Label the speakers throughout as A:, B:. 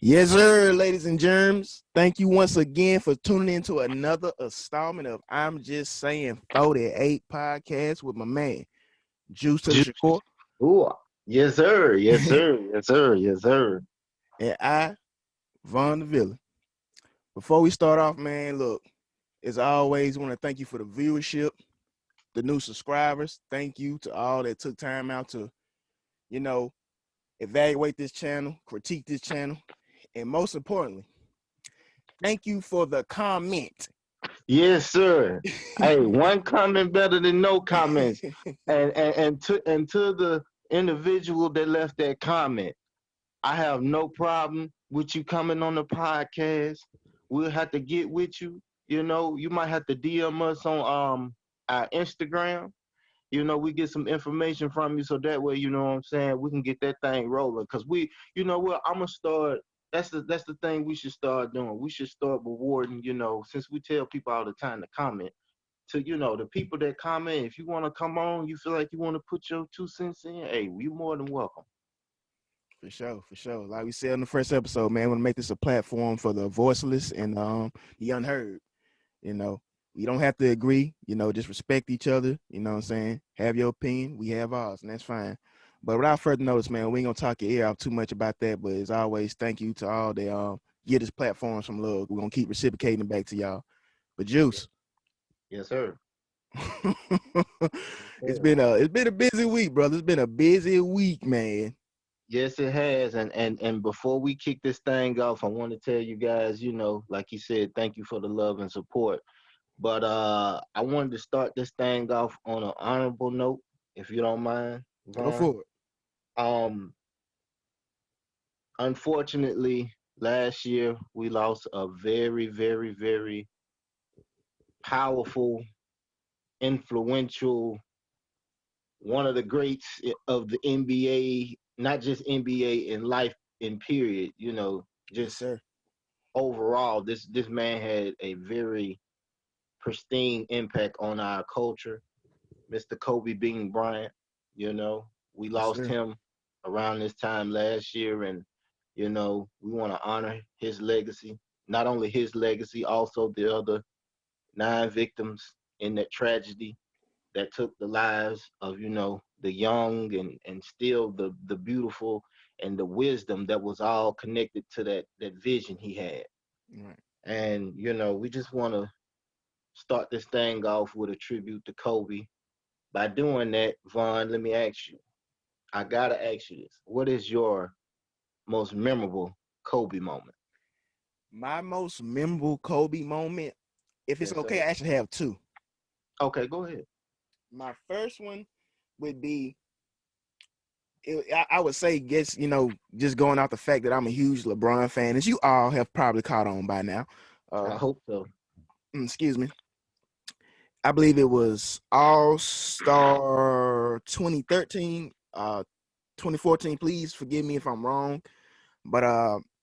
A: Yes, sir, ladies and germs. Thank you once again for tuning in to another installment of I'm Just Saying 48 podcast with my man, Juice to the
B: Ju-
A: Shakur,
B: Ooh, yes, sir. Yes, sir. Yes, sir. Yes, sir.
A: and I, Von the Villain. Before we start off, man, look, as always, want to thank you for the viewership, the new subscribers. Thank you to all that took time out to, you know, evaluate this channel, critique this channel, and most importantly, thank you for the comment.
B: Yes, sir. Hey, one comment better than no comments. And to the individual that left that comment, I have no problem with you coming on the podcast. We'll have to get with you. You might have to DM us on our Instagram. We get some information from you so that way, you know what I'm saying, we can get that thing rolling. Cause you know what, I'm gonna start. That's the thing we should start doing. We should start rewarding, since we tell people all the time to comment. To the people that comment, if you want to come on, you feel like you want to put your 2 cents in, hey, you more than welcome.
A: For sure, for sure. Like we said in the first episode, man, I want to make this a platform for the voiceless and the unheard. You know, we don't have to agree. Just respect each other. You know what I'm saying? Have your opinion, we have ours, and that's fine. But without further notice, man, we ain't gonna talk your ear out too much about that. But as always, thank you to all that give this platform some love. We're gonna keep reciprocating it back to y'all. But Juice,
B: Yes, sir.
A: it's
B: Yes,
A: been a busy week, brother. It's been a busy week, man.
B: yes, it has. And before we kick this thing off, I want to tell you guys, like you said, thank you for the love and support. But I wanted to start this thing off on an honorable note, if you don't mind,
A: Go
B: Vaughn.
A: for it.
B: Um, Unfortunately, last year we lost a very, very, very powerful, influential, one of the greats of the NBA, not just NBA in life in period,
A: Yes,
B: just
A: sir.
B: overall, this man had a very pristine impact on our culture. Mr. Kobe Bean Bryant, you know, we
A: Yes,
B: lost
A: sir.
B: him around this time last year, and we want to honor his legacy. Not only his legacy, also the other 9 victims in that tragedy that took the lives of the young and still the beautiful and the wisdom that was all connected to that vision he had.
A: Right.
B: And we just want to start this thing off with a tribute to Kobe. By doing that, Vaughn, let me ask you, I gotta ask you this: what is your most memorable Kobe moment?
A: My most memorable Kobe moment, if it's
B: Yes,
A: okay,
B: sir.
A: I actually have two.
B: Okay, go ahead.
A: My first one would be, I would say, just going off the fact that I'm a huge LeBron fan, as you all have probably caught on by now.
B: I
A: Uh,
B: hope so.
A: Excuse me. I believe it was All Star 2013, 2014. Please forgive me if I'm wrong, but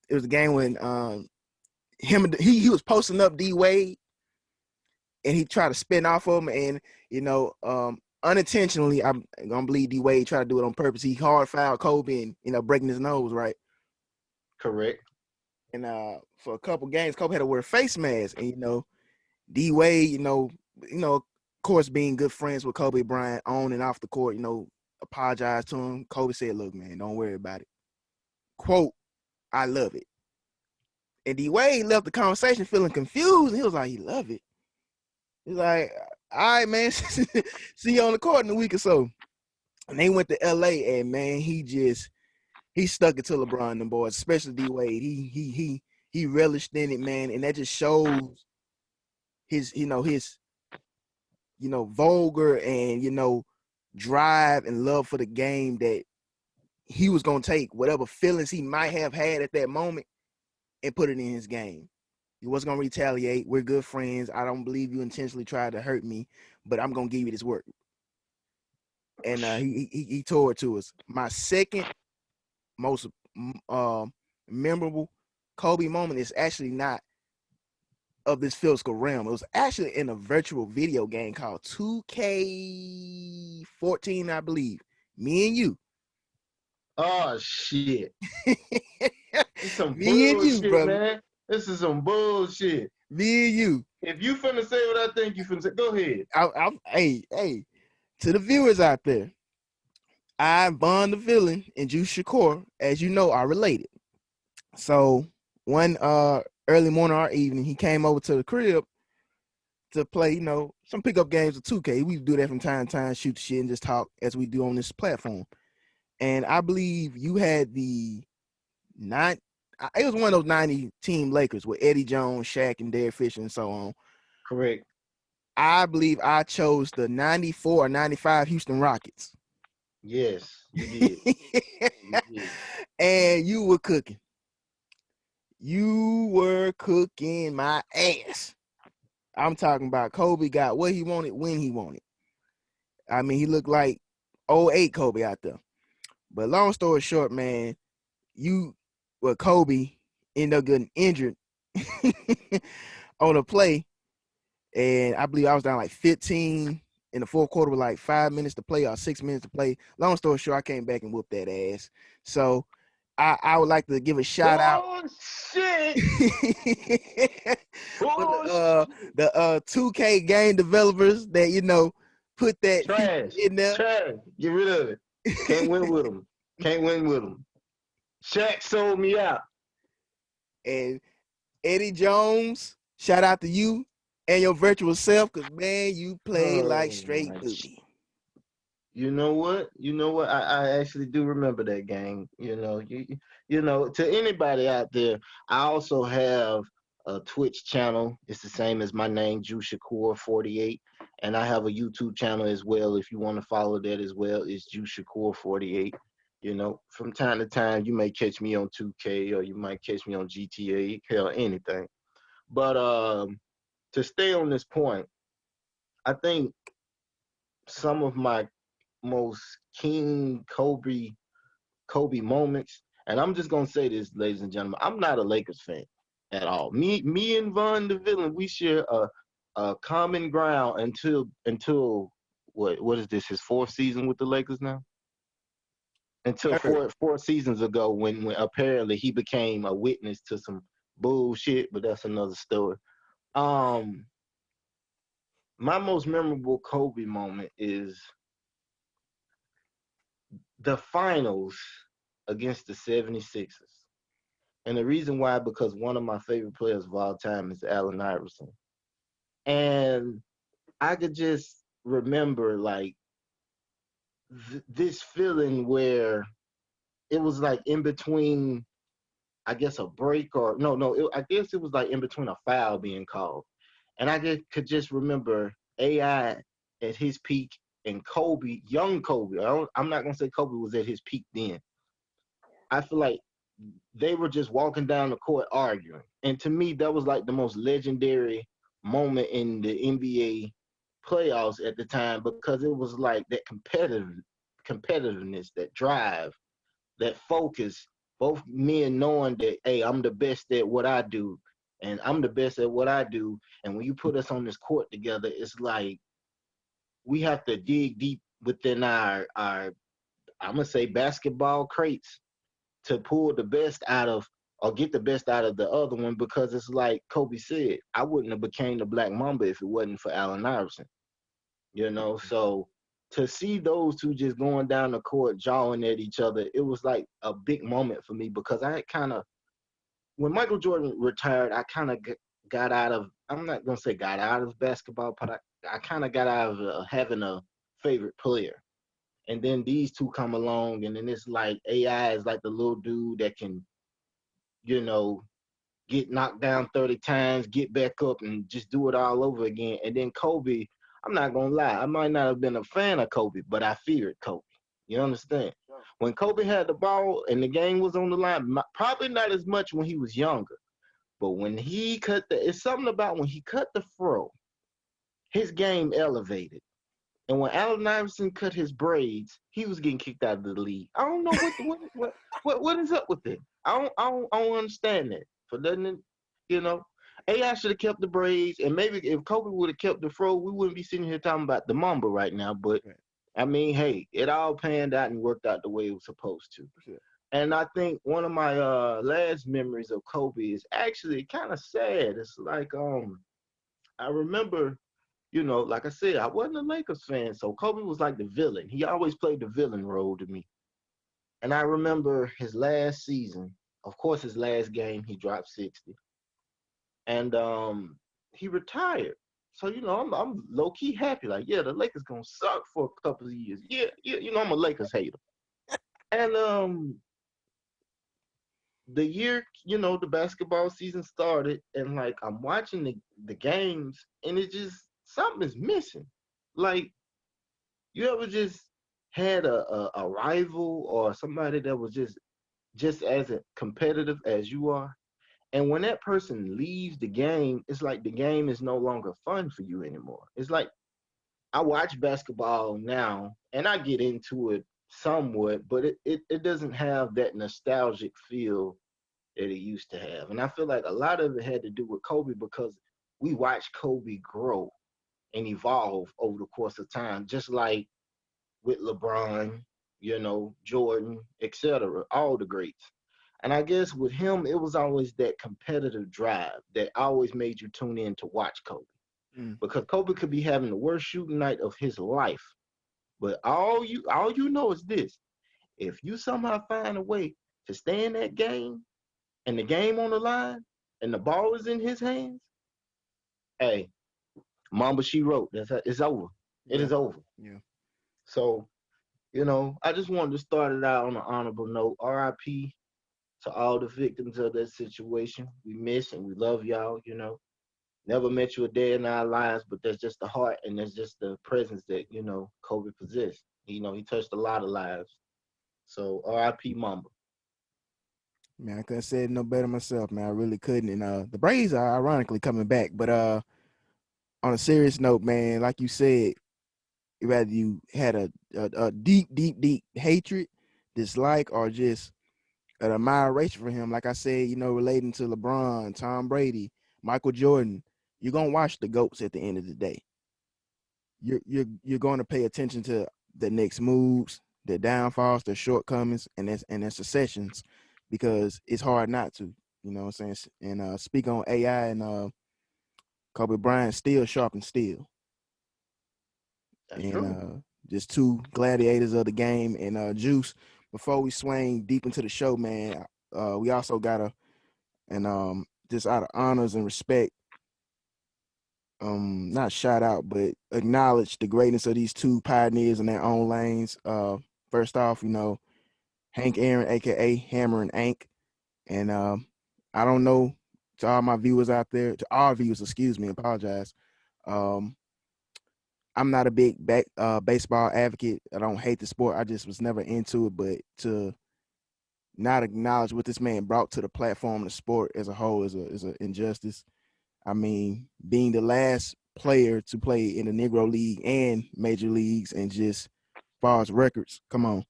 A: it was a game when he was posting up D Wade and he tried to spin off of him, and unintentionally, I'm gonna believe D Wade tried to do it on purpose. He hard fouled Kobe and breaking his nose, right?
B: Correct.
A: And for a couple games, Kobe had to wear a face mask, and D Wade, of course, being good friends with Kobe Bryant on and off the court, apologized to him. Kobe said, "Look, man, don't worry about it." Quote, "I love it." And D Wade left the conversation feeling confused. He was like, "He love it." He's like, "All right, man, see you on the court in a week or so." And they went to LA, and man, he stuck it to LeBron and them boys, especially D Wade. He relished in it, man, and that just shows his vulgar and drive and love for the game, that he was gonna take whatever feelings he might have had at that moment and put it in his game. He wasn't gonna retaliate. We're good friends. I don't believe you intentionally tried to hurt me, but I'm gonna give you this work. And he tore it to us. My second most uh, memorable Kobe moment is actually not of this physical realm. It was actually in a virtual video game called 2K14, I believe. Me and you.
B: Oh shit. some
A: Me and you,
B: bullshit,
A: brother.
B: man. This is some bullshit.
A: Me and you.
B: If you finna say what I think you finna say, go ahead.
A: Hey, to the viewers out there, I, Von the Villain, and Juice Shakur, as you know, are related. So one early morning or evening, he came over to the crib to play, some pickup games of 2K. We do that from time to time, shoot the shit and just talk as we do on this platform. And I believe you had it was one of those 90 team Lakers with Eddie Jones, Shaq, and Derek Fisher and so on.
B: Correct.
A: I believe I chose the 94 or 95 Houston Rockets.
B: Yes, you did. You did.
A: And you were cooking. You were cooking my ass. I'm talking about Kobe got what he wanted when he wanted. I mean, he looked like '08 Kobe out there. But long story short, man, Kobe ended up getting injured on a play. And I believe I was down like 15 in the fourth quarter with like 5 minutes to play or 6 minutes to play. Long story short, I came back and whooped that ass. So I would like to give a shout out.
B: Bullshit.
A: For
B: Bullshit.
A: the 2K game developers that put that
B: Trash.
A: in there.
B: Trash. Get rid of it. Can't win with them. Can't win with them. Shaq sold me out.
A: And Eddie Jones, shout out to you and your virtual self, because man, you played like straight booty.
B: You know what? You know what? I actually do remember that game. To anybody out there, I also have a Twitch channel. It's the same as my name, Juice Shakur 48, and I have a YouTube channel as well. If you want to follow that as well, it's Juice Shakur 48. From time to time, you may catch me on 2K or you might catch me on GTA, hell, anything. But to stay on this point, I think some of my most keen Kobe moments, and I'm just gonna say this, ladies and gentlemen, I'm not a Lakers fan at all. Me and Von the Villain, we share a common ground until what is this, his fourth season with the Lakers now? Until four seasons ago when apparently he became a witness to some bullshit, but that's another story. Um my most memorable Kobe moment is the finals against the 76ers. And the reason why, because one of my favorite players of all time is Allen Iverson. And I could just remember like this feeling where it was like in between, I guess, a break or I guess it was like in between a foul being called. And I could just remember AI at his peak and Kobe, young Kobe. I'm not going to say Kobe was at his peak then. I feel like they were just walking down the court arguing. And to me, that was like the most legendary moment in the NBA playoffs at the time, because it was like that competitiveness, that drive, that focus, both men knowing that, hey, I'm the best at what I do, and I'm the best at what I do. And when you put us on this court together, it's like we have to dig deep within our I'm gonna say basketball crates to pull the best out of or get the best out of the other one, because it's like Kobe said, I wouldn't have became the Black Mamba if it wasn't for Allen Iverson. So to see those two just going down the court jawing at each other, it was like a big moment for me, because I kind of, when Michael Jordan retired, I kind of got out of, I'm not going to say got out of basketball, but I kind of got out of having a favorite player. And then these two come along, and then it's like AI is like the little dude that can, you know, get knocked down 30 times, get back up, and just do it all over again. And then Kobe, I'm not going to lie, I might not have been a fan of Kobe, but I feared Kobe. You understand? When Kobe had the ball and the game was on the line, probably not as much when he was younger, but when he it's something about when he cut the throw, his game elevated. And when Allen Iverson cut his braids, he was getting kicked out of the league. I don't know what is up with it. I don't understand that. For nothing, you know, AI should have kept the braids, and maybe if Kobe would have kept the fro, we wouldn't be sitting here talking about the Mamba right now. But I mean, hey, it all panned out and worked out the way it was supposed to. And I think one of my last memories of Kobe is actually kind of sad. It's like I remember, like I said, I wasn't a Lakers fan, so Kobe was like the villain. He always played the villain role to me. And I remember his last season, of course, his last game, he dropped 60, and he retired. So I'm low key happy. Like, yeah, the Lakers gonna suck for a couple of years. Yeah, yeah, I'm a Lakers hater. And the year, the basketball season started, and like I'm watching the games, and it just something is missing. Like, you ever just had a rival or somebody that was just as competitive as you are, and when that person leaves the game, it's like the game is no longer fun for you anymore. It's like I watch basketball now, and I get into it somewhat, but it doesn't have that nostalgic feel that it used to have. And I feel like a lot of it had to do with Kobe because we watched Kobe grow and evolve over the course of time, just like with LeBron, Jordan, etc., all the greats. And I guess with him, it was always that competitive drive that always made you tune in to watch Kobe.
A: Mm.
B: Because Kobe could be having the worst shooting night of his life. But all you know is this. If you somehow find a way to stay in that game and the game on the line and the ball is in his hands, hey, Mamba she wrote. It's over. It
A: Yeah,
B: is over.
A: yeah.
B: So, I just wanted to start it out on an honorable note. RIP to all the victims of that situation. We miss and we love y'all. Never met you a day in our lives, but that's just the heart and that's just the presence that, Kobe possessed. He touched a lot of lives. So RIP Mamba.
A: Man, I couldn't say it no better myself, man. I really couldn't. And the Braves are ironically coming back. But on a serious note, man, like you said, whether you had a deep, deep, deep hatred, dislike, or just an admiration for him, like I said, relating to LeBron, Tom Brady, Michael Jordan, you're gonna watch the goats at the end of the day. You're going to pay attention to the next moves, their downfalls, their shortcomings, and their successions, because it's hard not to. You know what I'm saying? And speak on AI and Kobe Bryant, still sharp and still,
B: That's
A: and
B: true.
A: just two gladiators of the game. And Juice, before we swing deep into the show, man, we also gotta and just out of honors and respect, not shout out but acknowledge the greatness of these two pioneers in their own lanes. First off, Hank Aaron, aka Hammer and Ank. And I don't know, to all my viewers out there, to our viewers, excuse me, apologize. um I'm not a big baseball advocate. I don't hate the sport, I just was never into it. But to not acknowledge what this man brought to the platform, the sport as a whole, is a injustice. I mean, being the last player to play in the Negro League and Major Leagues, and just far as records, come on,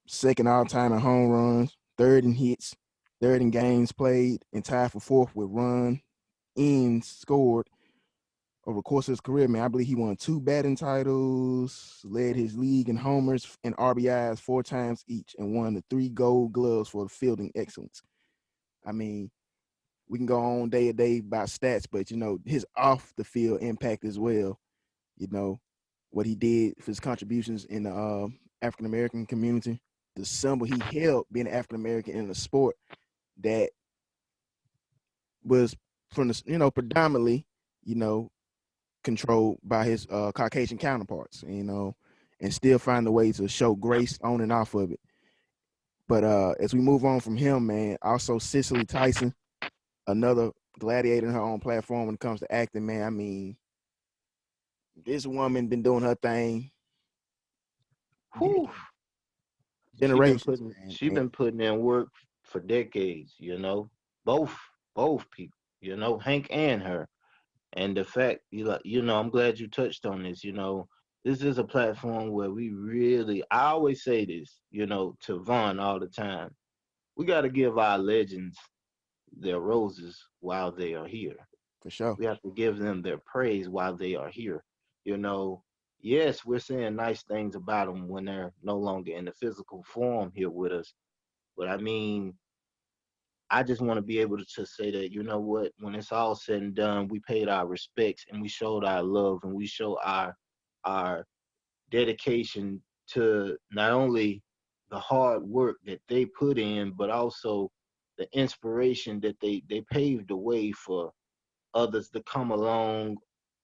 A: second all time in home runs, third in hits, third in games played, and tied for fourth with run ins scored over the course of his career. Man, I believe he won two batting titles, led his league in homers and RBIs four times each, and won the three Gold Gloves for fielding excellence. I mean, we can go on day to day about stats, but his off the field impact as well. You know what he did for his contributions in the African American community, the symbol he held being African American in a sport that was from the predominantly you know controlled by his Caucasian counterparts. And still find a way to show grace on and off of it. But as we move on from him, man, also Cicely Tyson, another gladiator in her own platform when it comes to acting, man. I mean, this woman been doing her thing
B: Whew. She been
A: generations,
B: putting
A: man.
B: she
A: And
B: been putting in work for decades. Both both people, Hank and her. And the fact, I'm glad you touched on this. This is a platform where we really, I always say this, to Vaughn all the time. We got to give our legends their roses while they are here.
A: for sure.
B: We have to give them their praise while they are here. You know, yes, we're saying nice things about them when they're no longer in the physical form here with us. But I mean, I just want to be able to say that, you know what, when it's all said and done, we paid our respects and we showed our love and we showed our dedication to not only the hard work that they put in, but also the inspiration that they paved the way for others to come along,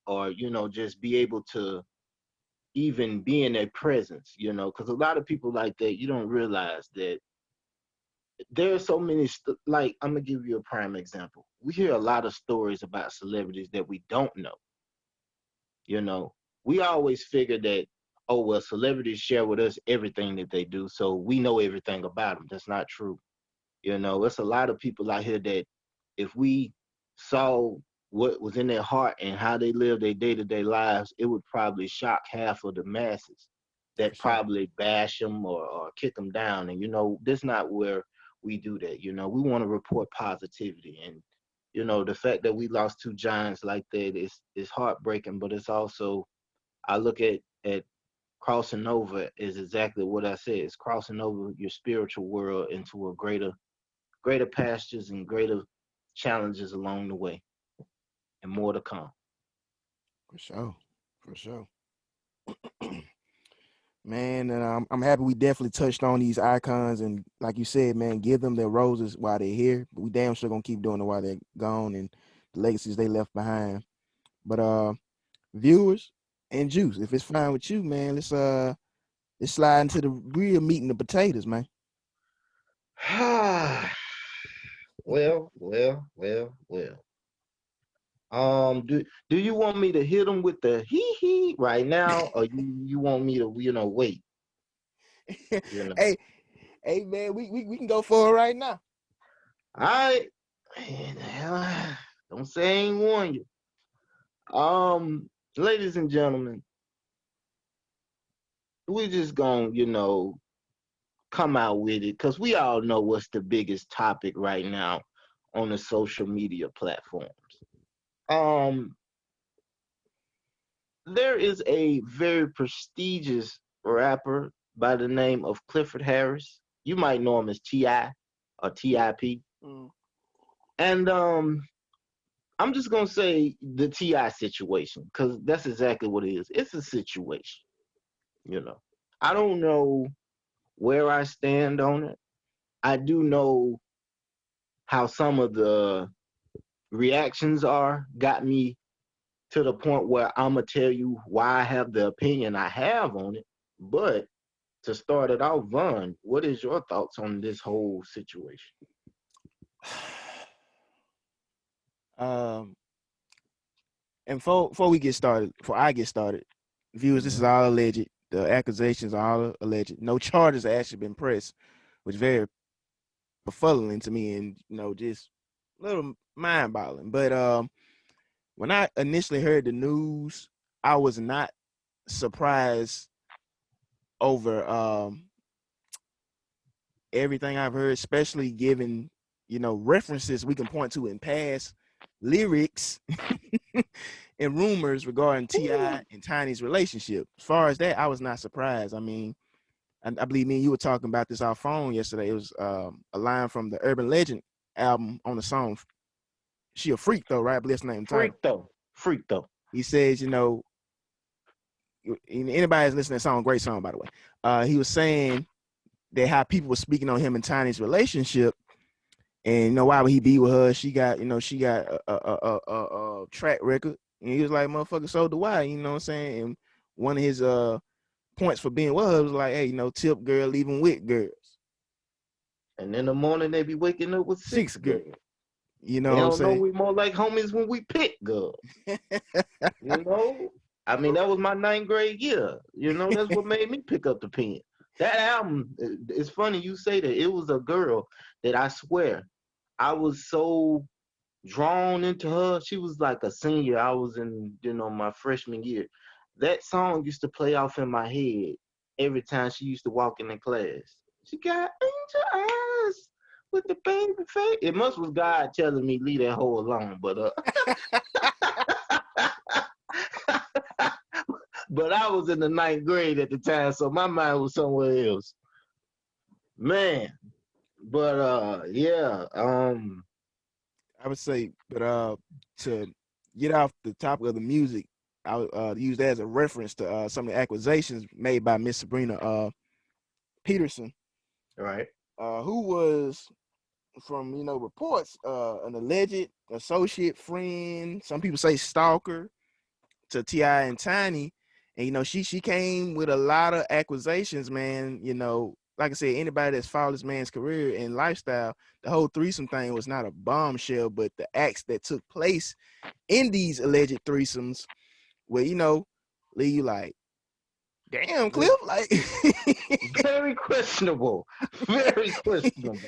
B: or just be able to even be in their presence, because a lot of people like that, you don't realize that there are so many like, I'm gonna give you a prime example. We hear a lot of stories about celebrities that we don't know. you know we always figure that, oh well, celebrities share with us everything that they do, so we know everything about them. That's not true. It's a lot of people out here that if we saw what was in their heart and how they live their day-to-day lives, it would probably shock half of the masses
A: For
B: that
A: sure.
B: probably bash them or kick them down. And this not where we do that. We want to report positivity. And the fact that we lost two giants like that is heartbreaking, but it's also, I look at crossing over is exactly what I said. It's crossing over your spiritual world into a greater pastures and greater challenges along the way, and more to come.
A: For sure. For sure. Man, and I'm happy we definitely touched on these icons, and like you said, man, give them their roses while they're here. But we damn sure gonna keep doing it while they're gone, and the legacies they left behind. But viewers and Juice, if it's fine with you, man, let's slide into the real meat and the potatoes, man.
B: Well. Do you want me to hit them with the hee hee right now, or you want me to wait? You know.
A: Hey, hey, man, we can go for it right now.
B: I don't say I ain't warn you. Ladies and gentlemen, we just gonna come out with it because we all know what's the biggest topic right now on the social media platforms. Um, there is a very prestigious rapper by the name of Clifford Harris. You might know him as T.I. or T.I.P.
A: Mm.
B: And I'm just gonna say the T.I. situation because that's exactly what it is. It's a situation, you know. I don't know where I stand on it. I do know how some of the reactions are got me to the point where I'm gonna tell you why I have the opinion I have on it. But to start it off, Vaughn, what is your thoughts on this whole situation?
A: um, and before we get started, before I get started, viewers, this is
B: Hmm.
A: all alleged. The accusations are all alleged. No charges have actually been pressed, which is very befuddling to me, and just a little mind-boggling. But when I initially heard the news, I was not surprised over everything I've heard, especially given references we can point to in past lyrics and rumors regarding Ti and Tiny's relationship. As far as that, I was not surprised. I mean, I believe me and you were talking about this off phone yesterday. It was a line from the Urban Legend album on the song "She a Freak" though, right? I believe that's the name of the title.
B: Freak though.
A: He says, anybody that's listening to that song, great song by the way. He was saying that how people were speaking on him and Tiny's relationship, and why would he be with her? She got a track record, and he was like, "Motherfucker, so do I." You know what I'm saying? And one of his points for being with her was like, "Hey, tip girl, even with girls,
B: And in the morning they be waking up with
A: six
B: six
A: girl."
B: girls.
A: You know
B: They
A: what I'm
B: don't know
A: saying?
B: we more like homies when we pick girls. You know? I mean, that was my ninth grade year. That's what made me pick up the pen. That album, it's funny you say that. It was a girl that I swear I was so drawn into her. She was like a senior. I was in, my freshman year. That song used to play off in my head every time she used to walk in the class. She got angel eyes with the baby face. It must was God telling me leave that hoe alone, but but I was in the ninth grade at the time, so my mind was somewhere else. Man, but yeah,
A: I would say, but to get off the topic of the music, I would use that as a reference to some of the accusations made by Miss Sabrina Peterson,
B: right.
A: who was, from reports, an alleged associate, friend, some people say stalker, to T.I. and Tiny. And she came with a lot of accusations, man. Like I said, anybody that's followed this man's career and lifestyle, the whole threesome thing was not a bombshell, but the acts that took place in these alleged threesomes where, leave you like, damn, Cliff, like,
B: Very questionable. Very questionable.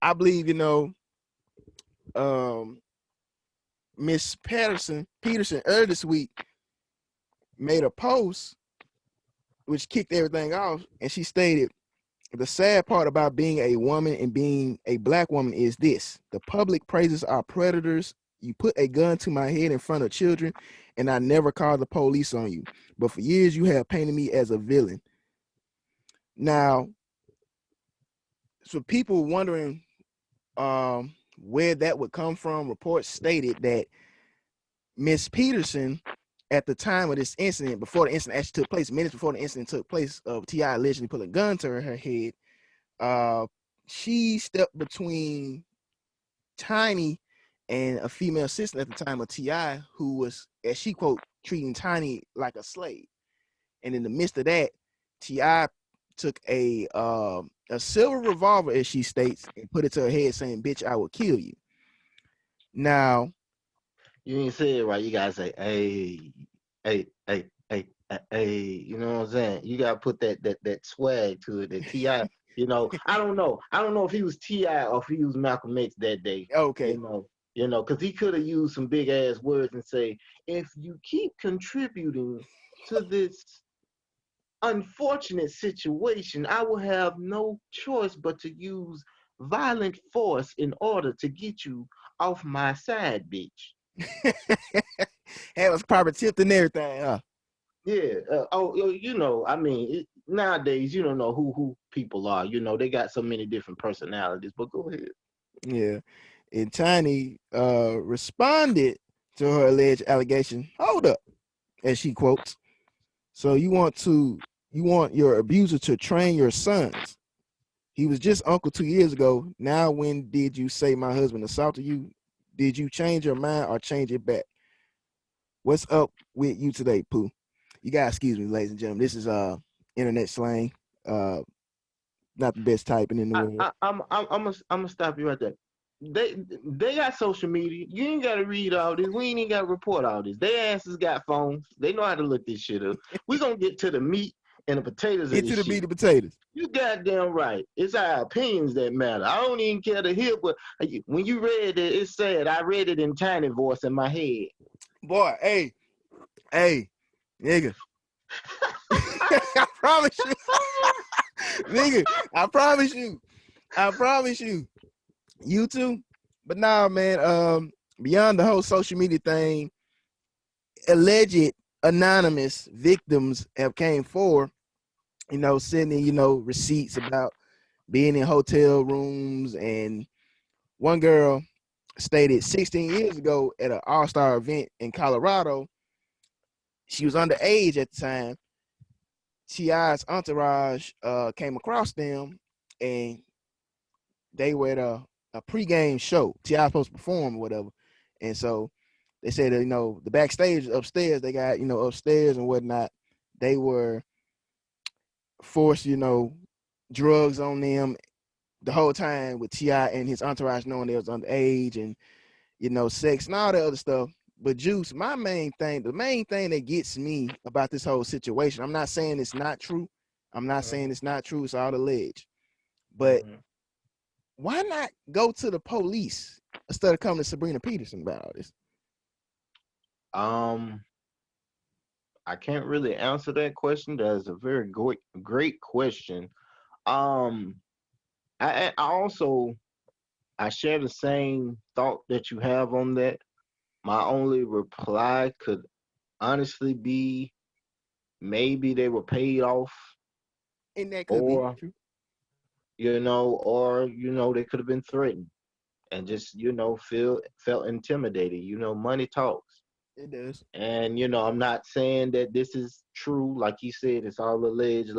A: I believe, um, Miss Peterson earlier this week made a post which kicked everything off, and she stated, the sad part about being a woman and being a black woman is this: the public praises our predators. You put a gun to my head in front of children, and I never called the police on you. But for years, you have painted me as a villain. Now, so people wondering where that would come from, reports stated that Miss Peterson, at the time of this incident, before the incident actually took place, minutes before the incident took place, of T.I. allegedly put a gun to her head, uh, she stepped between Tiny and a female assistant at the time of T.I., who was, as she quote, treating Tiny like a slave. And in the midst of that, T.I. took a silver revolver, as she states, and put it to her head, saying, "Bitch, I will kill you." Now,
B: You ain't say it right. You gotta say, hey. You know what I'm saying? You gotta put that swag to it. That Ti. I don't know. I don't know if he was Ti or if he was Malcolm X that day. You
A: okay.
B: know. Because he could have used some big ass words and say, if you keep contributing to this unfortunate situation, I will have no choice but to use violent force in order to get you off my side, bitch.
A: That was proper tipped and everything, huh?
B: Yeah. I mean, nowadays you don't know who people are. They got so many different personalities. But go ahead.
A: Yeah. And Tiny responded to her alleged allegation. Hold up, as she quotes. So you want your abuser to train your sons. He was just uncle 2 years ago. Now, when did you say my husband assaulted you? Did you change your mind or change it back? What's up with you today, Pooh? You guys, excuse me, ladies and gentlemen. This is internet slang. Uh, not the best typing in the world.
B: I'm gonna stop you right there. They got social media. You ain't gotta read all this. We ain't even gotta report all this. Their asses got phones. They know how to look this shit up. We gonna get to the meat and the potatoes of
A: Get
B: this
A: to the
B: shit.
A: meat and potatoes.
B: You goddamn right. It's our opinions that matter. I don't even care to hear, but when you read it, it said I read it in tiny voice in my head.
A: Boy, hey, nigga. I promise you, nigga. I promise you. You too. But nah, man. Beyond the whole social media thing, alleged anonymous victims have came forward. Sending receipts about being in hotel rooms, and one girl stated 16 years ago at an all-star event in Colorado, she was underage at the time. T.I.'s entourage came across them, and they were at a pregame show. T.I. was supposed to perform or whatever. And so they said that, the backstage upstairs, they got, upstairs and whatnot, they were forced, drugs on them the whole time, with T.I. and his entourage knowing they was underage, and, sex and all that other stuff. But Juice, the main thing that gets me about this whole situation, I'm not saying it's not true. It's all alleged. But
B: Mhm.
A: why not go to the police instead of coming to Sabrina Peterson about all this?
B: Um, I can't really answer that question. That is a very great question. Um, I also I share the same thought that you have on that. My only reply could honestly be maybe they were paid off,
A: And that could be
B: or
A: true.
B: they could have been threatened and just felt intimidated. Money talks.
A: It does.
B: And I'm not saying that this is true. Like you said, it's all alleged,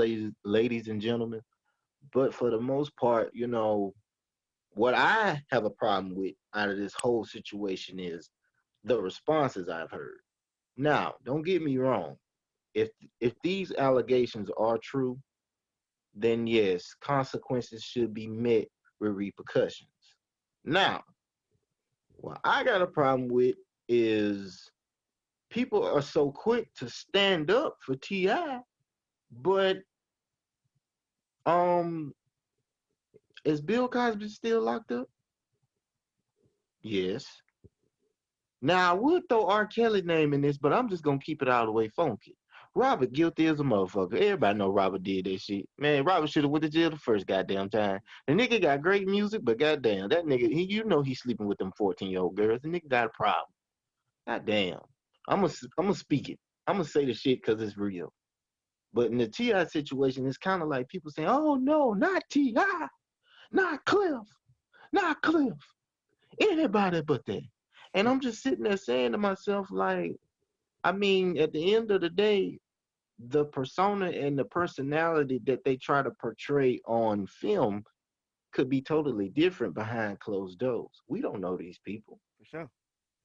B: ladies and gentlemen. But for the most part, what I have a problem with out of this whole situation is the responses I've heard. Now, don't get me wrong. If if these allegations are true, then yes, consequences should be met with repercussions. Now, what I got a problem with is people are so quick to stand up for Ti, but um, is Bill Cosby still locked up? Yes. Now I would throw R. Kelly name in this, but I'm just gonna keep it all the way funky. Robert guilty as a motherfucker. Everybody know Robert did that shit. Man, Robert should have went to jail the first goddamn time. The nigga got great music, but goddamn, that nigga, he's sleeping with them 14-year-old girls. The nigga got a problem. Goddamn. I'm gonna speak it. I'm gonna say the shit because it's real. But in the Ti situation, it's kind of like people saying, "Oh no, not Ti, not Cliff, not Cliff, anybody but that." And I'm just sitting there saying to myself, like, I mean, at the end of the day, the persona and the personality that they try to portray on film could be totally different behind closed doors. We don't know these people,
A: For sure.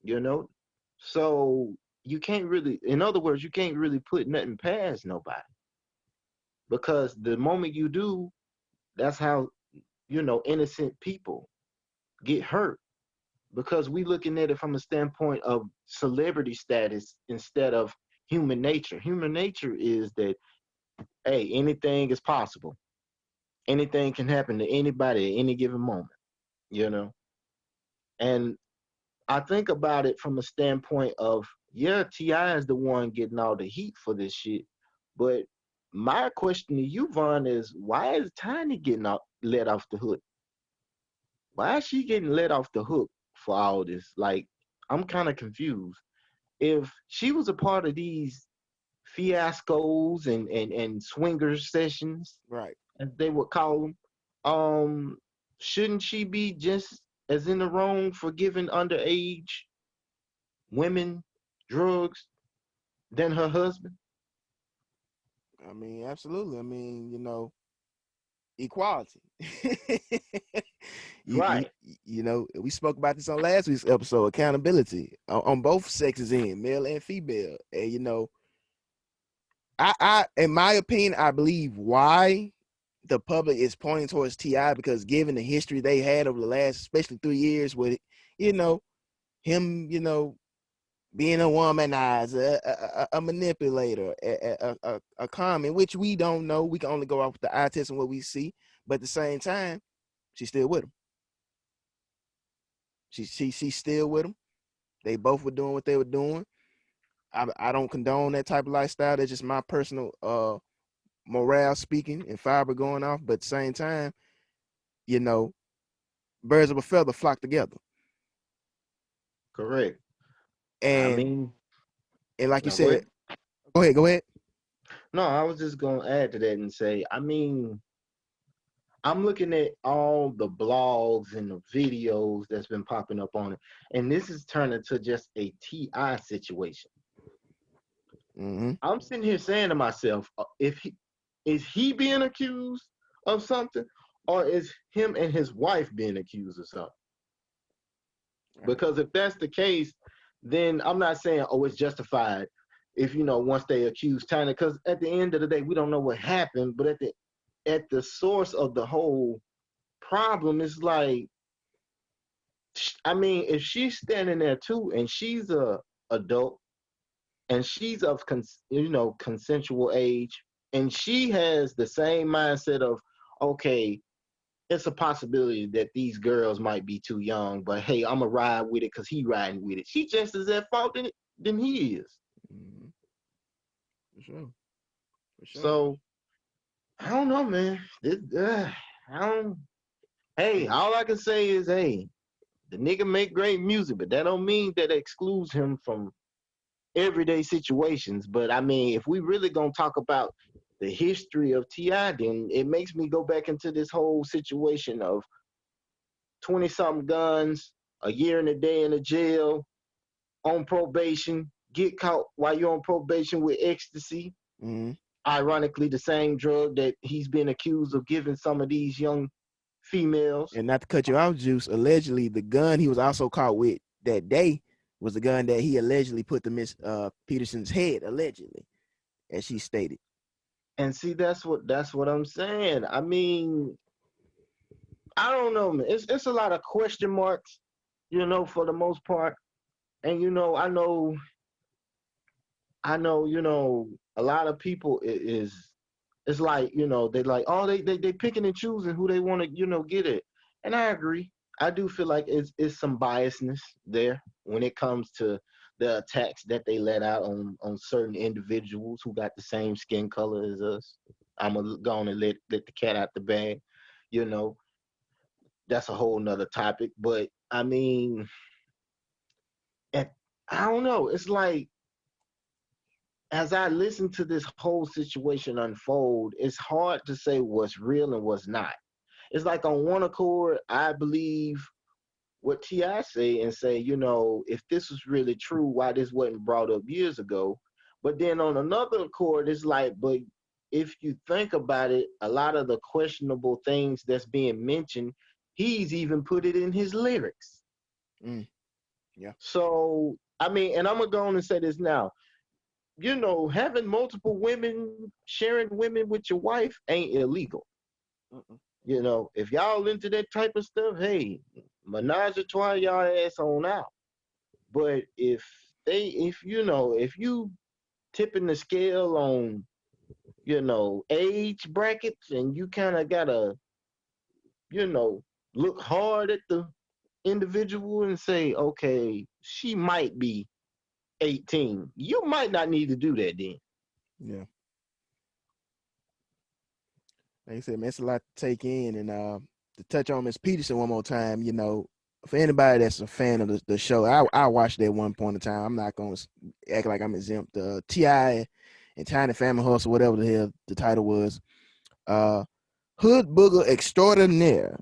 B: you know? So you can't really, in other words, you can't really put nothing past nobody because the moment you do, that's how, innocent people get hurt because we looking at it from a standpoint of celebrity status instead of human nature. Human nature is that, hey, anything is possible. Anything can happen to anybody at any given moment, you know? And I think about it from a standpoint of, yeah, T.I. is the one getting all the heat for this shit. But my question to you, Vaughn, is why is Tiny let off the hook? Why is she getting let off the hook for all this? Like, I'm kind of confused. If she was a part of these fiascos and swingers sessions,
A: Right.
B: as they would call them, shouldn't she be just as in the wrong for giving underage women drugs than her husband?
A: I mean, absolutely. I mean, equality. you, you
B: Right.
A: we spoke about this on last week's episode. Accountability on both sexes, in male and female. And in my opinion, I believe why the public is pointing towards Ti because given the history they had over the last, especially 3 years, with you know him, being a womanizer, a manipulator, a common, which we don't know. We can only go off the eye test and what we see. But at the same time, she's still with him. She's still with him. They both were doing what they were doing. I don't condone that type of lifestyle. That's just my personal morale speaking and fiber going off. But at the same time, you know, birds of a feather flock together.
B: Correct. I
A: And
B: mean,
A: and like you
B: now go
A: said,
B: ahead.
A: go ahead, go ahead.
B: No, I was just gonna add to that and say, I mean, I'm looking at all the blogs and the videos that's been popping up on it, and this is turning to just a Ti situation.
A: Mm-hmm.
B: I'm sitting here saying to myself, if he is he being accused of something, or is him and his wife being accused of something?
A: Right.
B: Because if that's the case, then I'm not saying, oh, it's justified if once they accuse China, because at the end of the day, we don't know what happened, but at the source of the whole problem, it's like, I mean, if she's standing there too, and she's a adult, and she's of consensual age, and she has the same mindset of, okay, it's a possibility that these girls might be too young, but hey, I'm gonna ride with it because he riding with it. She just as at fault than he is.
A: Mm-hmm. For sure. For sure.
B: So I don't know, man. I don't. Hey,
A: And
B: all I can say is, hey, the nigga make great music, but that don't mean that excludes him from everyday situations. But I mean, if we really gonna talk about the history of Ti, then it makes me go back into this whole situation of 20 something guns, a year and a day in a jail, on probation, get caught while you're on probation with ecstasy.
A: Mm-hmm.
B: Ironically, the same drug that he's been accused of giving some of these young females.
A: And not to cut you off, Juice, allegedly the gun he was also caught with that day was the gun that he allegedly put to Miss Peterson's head, allegedly, as she stated.
B: And see, that's what I'm saying. I mean, I don't know, man. It's a lot of question marks, for the most part. And I know, a lot of people is it's like, they like, oh, they picking and choosing who they want to, get it. And I agree. I do feel like it's some biasness there when it comes to the attacks that they let out on certain individuals who got the same skin color as us. I'm gonna go on and let the cat out the bag. You know, that's a whole nother topic. But I mean, and I don't know. It's like as I listen to this whole situation unfold, it's hard to say what's real and what's not. It's like on one accord, I believe what Ti say and say, if this was really true, why this wasn't brought up years ago. But then on another accord, it's like, but if you think about it, a lot of the questionable things that's being mentioned, he's even put it in his lyrics.
A: Mm, yeah.
B: So I mean, and I'm gonna go on and say this now. Having multiple women, sharing women with your wife ain't illegal.
A: Mm-mm.
B: If y'all into that type of stuff, hey, menage a trois y'all ass on out. But if you tipping the scale on, age brackets and you kind of gotta, you know, look hard at the individual and say, okay, she might be 18. You might not need to do that then.
A: Yeah. Like I said, man, it's a lot to take in. And to touch on Miss Peterson one more time, for anybody that's a fan of the show, I watched it at one point in time. I'm not going to act like I'm exempt. T.I. and Tiny Family Hustle, whatever the hell the title was, uh, Hood Booger Extraordinaire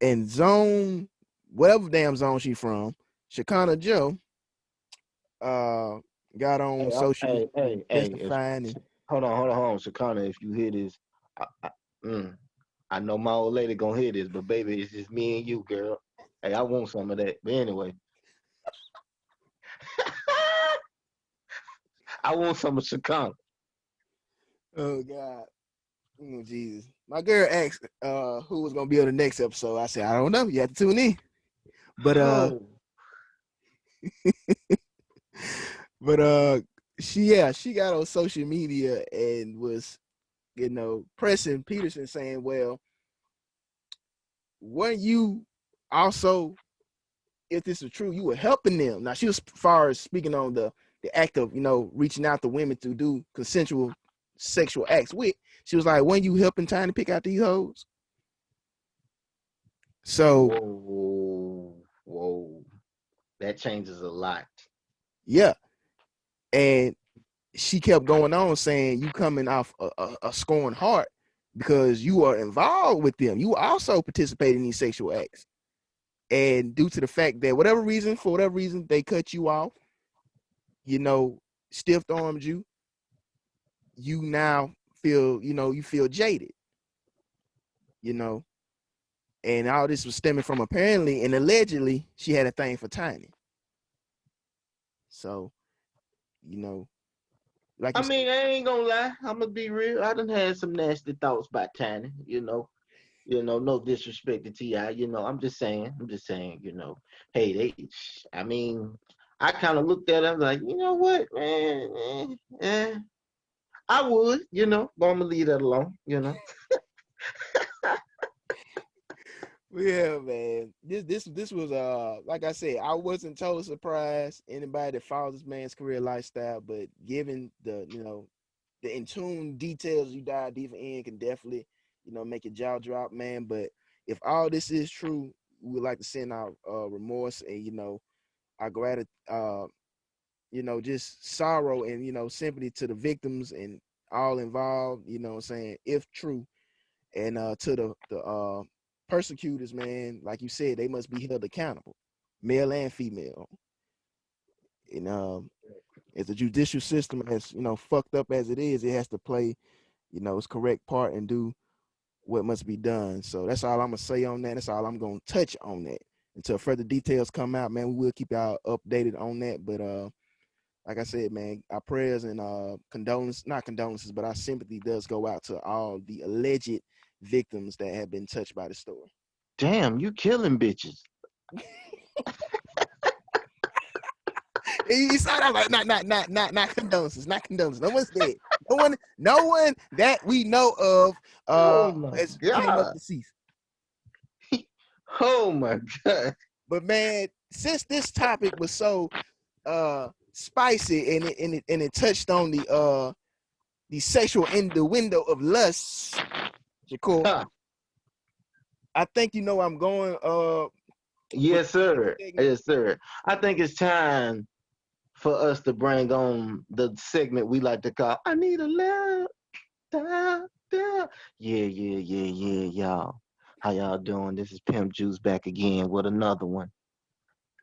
A: and Zone, whatever damn zone she from, Shekinah Joe, uh, got on social
B: Hey,
A: media
B: hey, hey.
A: testifying and
B: Hold on, Sakana. If you hear this, mm, I know my old lady gonna hear this, but baby, it's just me and you, girl. Hey, I want some of that. But anyway, I want some of Sakana.
A: oh God. Oh Jesus. My girl asked who was gonna be on the next episode. I said, I don't know. You have to tune in. But
B: Oh,
A: but she got on social media and was, pressing Peterson saying, well, weren't you also, if this is true, you were helping them. Now she was far as speaking on the act of, reaching out to women to do consensual sexual acts with. She was like, weren't you helping Tiny pick out these hoes? So
B: whoa, whoa. That changes a lot.
A: yeah. And she kept going on saying you coming off a scorned heart because you are involved with them. You also participate in these sexual acts. And due to the fact that for whatever reason, they cut you off, you know, stiff armed you, you now feel, you feel jaded, you know. And all this was stemming from apparently and allegedly she had a thing for Tiny. So, you know, like
B: I
A: you said,
B: mean, I ain't gonna lie. I'm gonna be real. I done had some nasty thoughts about Tiny. No disrespect to Ti. I'm just saying. Hey, I mean, I kind of looked at him like, you know what, man, I would, but I'm gonna leave that alone.
A: yeah, man. This was like I said, I wasn't totally surprised. Anybody that follows this man's career lifestyle, but given the the in tune details you dive deeper in can definitely make your jaw drop, man. But if all this is true, we would like to send our remorse and our gratitude, just sorrow and sympathy to the victims and all involved. What I'm saying, if true, and to the persecutors, man, like you said, they must be held accountable, male and female. And as the judicial system, as fucked up as it is, it has to play its correct part and do what must be done. So that's all I'm gonna say on that. That's all I'm gonna touch on that. Until further details come out, man, we will keep y'all updated on that. But like I said, man, our prayers and condolences, not condolences, but our sympathy does go out to all the alleged victims that have been touched by the story.
B: Damn, you killing bitches.
A: You saw that, like, not condolences, not condolences. No one's dead. No one that we know of
B: Oh my
A: has came up
B: god.
A: deceased.
B: Oh my god.
A: But man, since this topic was so spicy and it touched on the sexual innuendo of lust, Shakur,
B: Huh.
A: I think I'm going for
B: Yes,
A: the next
B: sir.
A: segment.
B: Yes, sir. I think it's time for us to bring on the segment we like to call I Need a Love. Da, da. Yeah, y'all. How y'all doing? This is Pimp Juice back again with another one.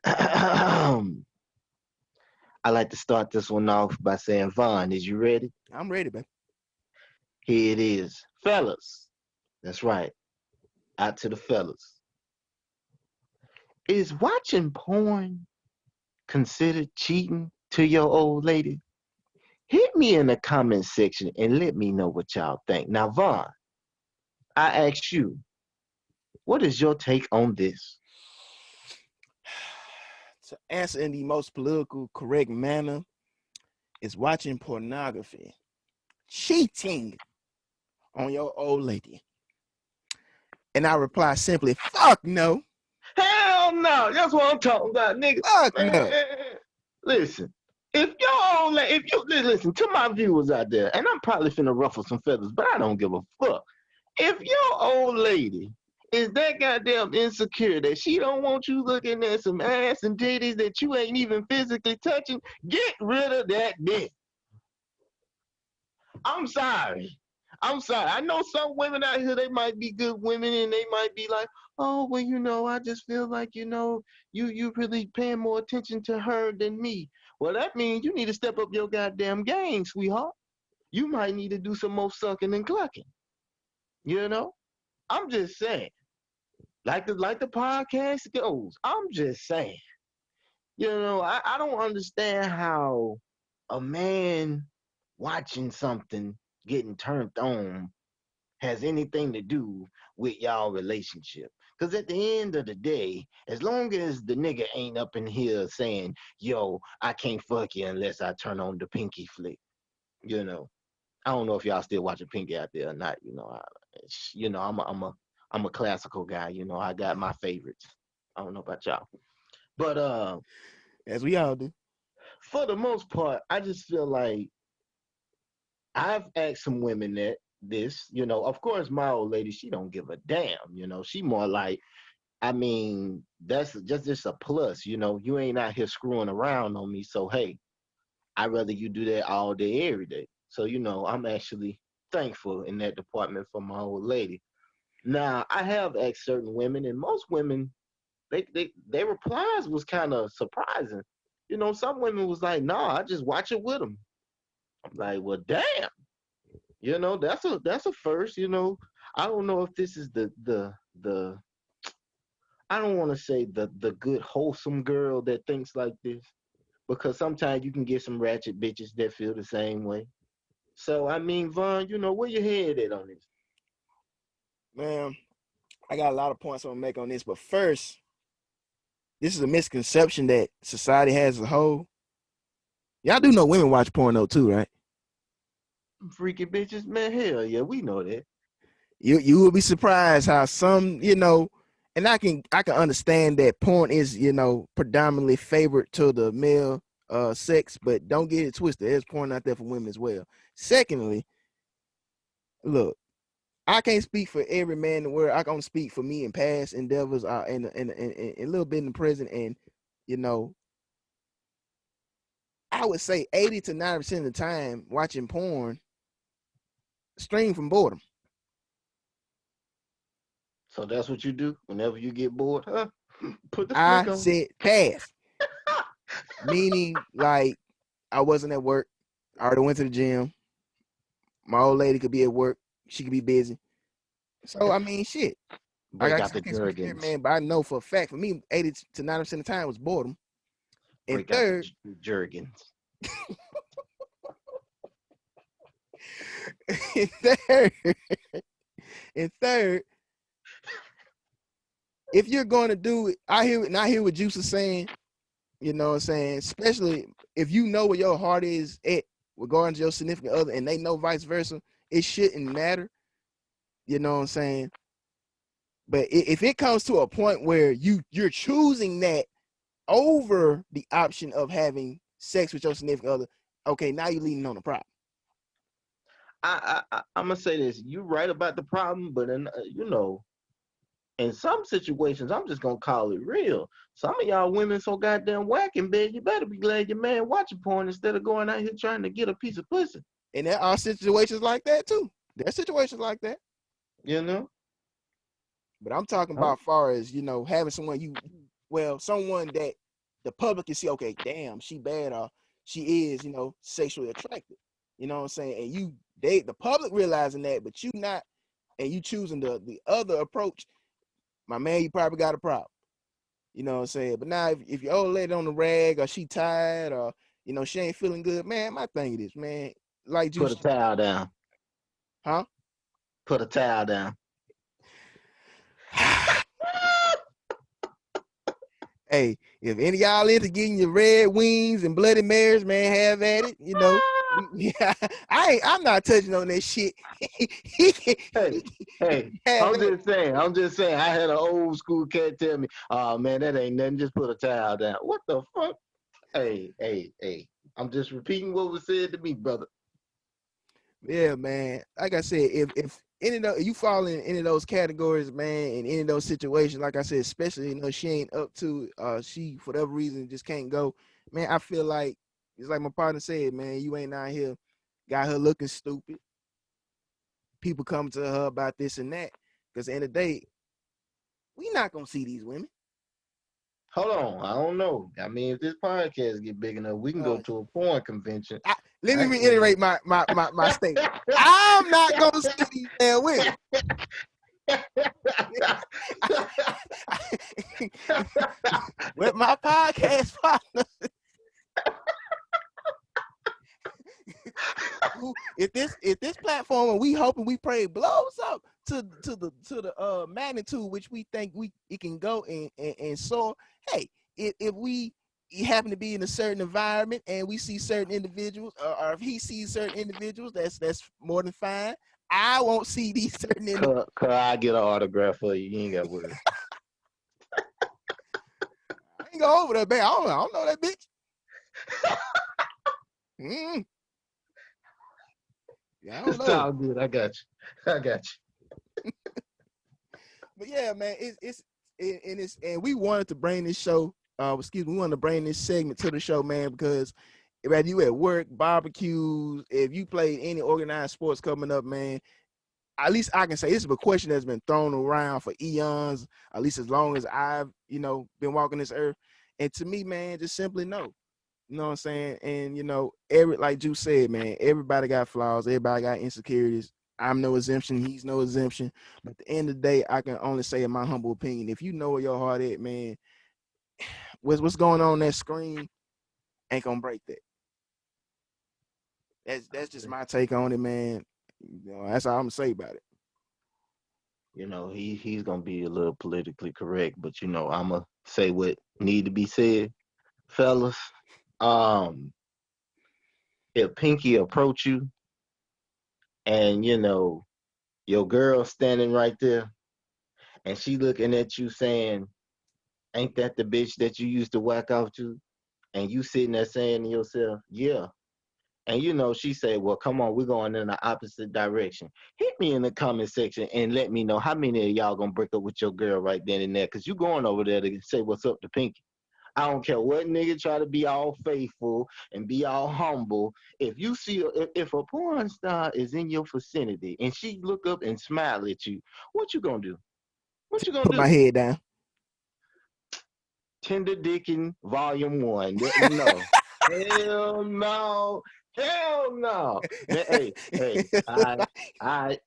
B: I like to start this one off by saying, Vaughn, is you ready?
A: I'm ready, man.
B: Here it is. Fellas. That's right. Out to the fellas. Is watching porn considered cheating to your old lady? Hit me in the comment section and let me know what y'all think. Now, Vaughn, I ask you, what is your take on this?
A: To answer in the most political correct manner, is watching pornography cheating on your old lady? And I reply simply, fuck no.
B: Hell no, that's what I'm talking about, nigga.
A: Fuck no.
B: Man, listen, if you listen to my viewers out there, and I'm probably finna ruffle some feathers, but I don't give a fuck. If your old lady is that goddamn insecure that she don't want you looking at some ass and titties that you ain't even physically touching, get rid of that bitch. I'm sorry. I'm sorry. I know some women out here, they might be good women and they might be like, oh, well, I just feel like, you really paying more attention to her than me. Well, that means you need to step up your goddamn game, sweetheart. You might need to do some more sucking and clucking. You know? I'm just saying. Like the podcast goes. I'm just saying. I don't understand how a man watching something getting turned on has anything to do with y'all relationship. Because at the end of the day, as long as the nigga ain't up in here saying, yo, I can't fuck you unless I turn on the pinky flick, you know. I don't know if y'all still watching Pinky out there or not. I'm a classical guy. I got my favorites. I don't know about y'all, but
A: As we all do.
B: for the most part, I just feel like I've asked some women that this, of course, my old lady, she don't give a damn. She more like, I mean, that's just a plus. You ain't out here screwing around on me. So hey, I'd rather you do that all day, every day. So I'm actually thankful in that department for my old lady. Now I have asked certain women, and most women, their replies was kind of surprising. Some women was like, "Nah, I just watch it with them." I'm like, well, damn. That's a first. I don't know if this is the I don't want to say the good wholesome girl that thinks like this, because sometimes you can get some ratchet bitches that feel the same way. So I mean, Vaughn, where your head at on this?
A: Man, I got a lot of points I'm gonna make on this, but first, this is a misconception that society has as a whole. Y'all do know women watch porno too, right?
B: Freaky bitches, man, hell yeah, we know that.
A: You will be surprised how some, and I can understand that porn is, predominantly favored to the male sex, but don't get it twisted. There's porn out there for women as well. Secondly, look, I can't speak for every man in the world. I can only speak for me in past endeavors, and a little bit in the present. And you know, I would say 80 to 90% of the time watching porn stream from boredom.
B: So that's what you do whenever you get bored, huh? Put the
A: I
B: flick on.
A: said pass, meaning like I wasn't at work. I already went to the gym. My old lady could be at work. She could be busy. So I mean, shit.
B: Break out
A: I
B: the
A: can't speak for every
B: Jergens.
A: man, but I know for a fact for me, 80 to 90% of the time was boredom. And
B: Break out the
A: third,
B: Jergens.
A: and third, and third, if you're going to do it, I hear what Juice is saying. You know what I'm saying? Especially if you know where your heart is at regarding your significant other, and they know vice versa, it shouldn't matter. You know what I'm saying? But if it comes to a point where you're choosing that over the option of having sex with your significant other, okay, now you're leaning on the problem.
B: I'm gonna say this. You're right about the problem, but in some situations, I'm just gonna call it real. Some of y'all women so goddamn whack in bed, you better be glad your man watching porn instead of going out here trying to get a piece of pussy.
A: And there are situations like that too. There's situations like that.
B: You know?
A: But I'm talking
B: Oh,
A: about far as, having someone someone that the public can see, okay, damn, she bad or she is, sexually attractive. You know what I'm saying? And the public realizing that, but you not, and you choosing the other approach, my man, you probably got a problem. You know what I'm saying? But now if your old lady on the rag or she tired or she ain't feeling good, man, my thing is, man, like
B: put
A: Juice,
B: a towel down.
A: huh?
B: Put a towel down.
A: Hey, if any of y'all into getting your red wings and bloody marys, man, have at it. I'm not touching on that shit. he can,
B: Hey,
A: he
B: hey,
A: can have
B: I'm
A: at it.
B: just saying. I'm just saying. I had an old school cat tell me, "Oh man, that ain't nothing. Just put a towel down." What the fuck? Hey, hey, hey. I'm just repeating what was said to me, brother.
A: Yeah, man. Like I said, if any of you fall in any of those categories, man, in any of those situations, like I said, especially she ain't up to she for whatever reason just can't go, man. I feel like it's like my partner said, man, you ain't out here got her looking stupid. People come to her about this and that. Because at the end of the day, we not gonna see these women.
B: Hold on. I don't know. I mean, if this podcast get big enough, we can go
A: Uh,
B: to a porn convention.
A: Let me
B: I ain't.
A: reiterate my statement. I'm not gonna see these damn women. With my podcast partner, if this platform and we hoping we pray blows up to the magnitude which we think it can go and so hey, if we happen to be in a certain environment and we see certain individuals or if he sees certain individuals, that's more than fine. I won't see these certain individuals.
B: Could I get an autograph for you? You ain't got to worry.
A: I ain't go over there, man. I don't know that bitch. Mm, yeah, I don't
B: It's
A: know.
B: all good. I got you. I got
A: But yeah, man, and we wanted to bring this show. We wanted to bring this segment to the show, man, because whether you at work, barbecues, if you played any organized sports coming up, man, at least I can say this is a question that's been thrown around for eons, at least as long as I've, been walking this earth. And to me, man, just simply no. You know what I'm saying? And every like Juice said, man, everybody got flaws, everybody got insecurities. I'm no exemption, he's no exemption. But at the end of the day, I can only say in my humble opinion, if you know where your heart at, man, what's going on that screen ain't gonna break that. That's just
B: you.
A: my take on it, man. That's all I'm gonna say about it.
B: He's gonna be a little politically correct, but I'ma say what need to be said, fellas. Um, if Pinky approach you and your girl standing right there and she looking at you saying, "Ain't that the bitch that you used to whack off to?" And you sitting there saying to yourself, "Yeah." And she said, "Well, come on, we're going in the opposite direction." Hit me in the comment section and let me know how many of y'all gonna break up with your girl right then and there, because you going over there to say what's up to Pinky. I don't care what nigga try to be all faithful and be all humble. If you see, if a porn star is in your vicinity and she look up and smile at you, what you gonna do? What you gonna
A: Put my
B: do?
A: head down.
B: Tender Dickin' Volume 1. No. Hell no. Hell no. Man, hey,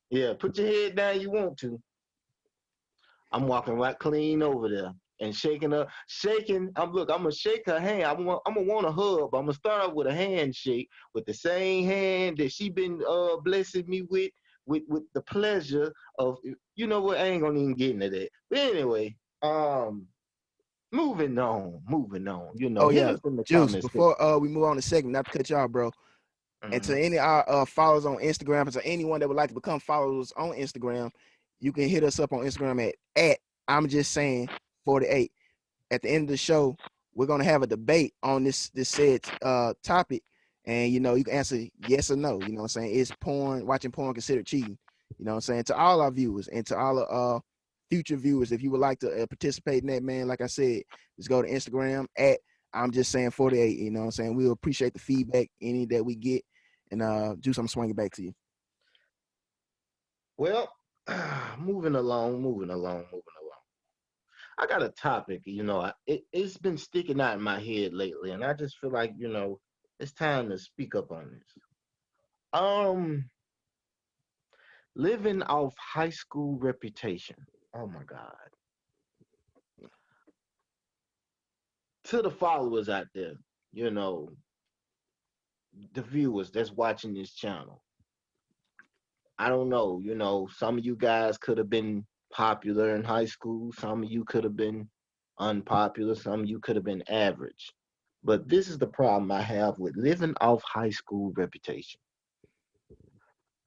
B: yeah, put your head down you want to. I'm walking right clean over there and shaking. I'm gonna shake her hand. I'm gonna want a hug, but I'm gonna start off with a handshake with the same hand that she been blessing me with the pleasure of, you know what, I ain't gonna even get into that. But anyway, moving on. You know,
A: Oh
B: hit
A: yeah,
B: us in the
A: Juice.
B: comments.
A: Before we move on to segment, not to cut y'all, bro. And to
B: Mm-hmm.
A: any of our followers on Instagram, and to anyone that would like to become followers on Instagram, you can hit us up on Instagram at I'm just saying 48. At the end of the show, we're gonna have a debate on this said topic, and you know you can answer yes or no. You know what I'm saying? Is watching porn considered cheating? You know what I'm saying? To all our viewers and to all of future viewers, if you would like to participate in that, man, like I said, just go to Instagram at I'm just saying 48. You know what I'm saying? We'll appreciate the feedback any that we get. And Juice, I'm swinging back to you.
B: Well, moving along. I got a topic, it's been sticking out in my head lately, and I just feel like, it's time to speak up on this. Um, Living off high school reputation. Oh my God. To the followers out there, you know, the viewers that's watching this channel. I don't know, some of you guys could have been popular in high school, some of you could have been unpopular, some of you could have been average. But this is the problem I have with living off high school reputation.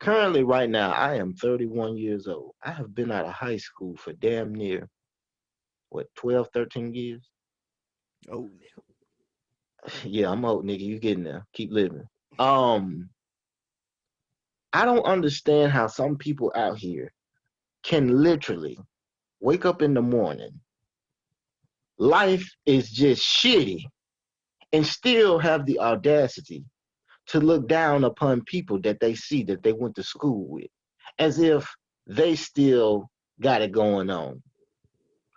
B: Currently, right now, I am 31 years old. I have been out of high school for damn near, 12, 13 years?
A: Oh,
B: Yeah, I'm old, nigga. You getting there. Keep living. Um, I don't understand how some people out here can literally wake up in the morning. Life is just shitty and still have the audacity to look down upon people that they see that they went to school with as if they still got it going on.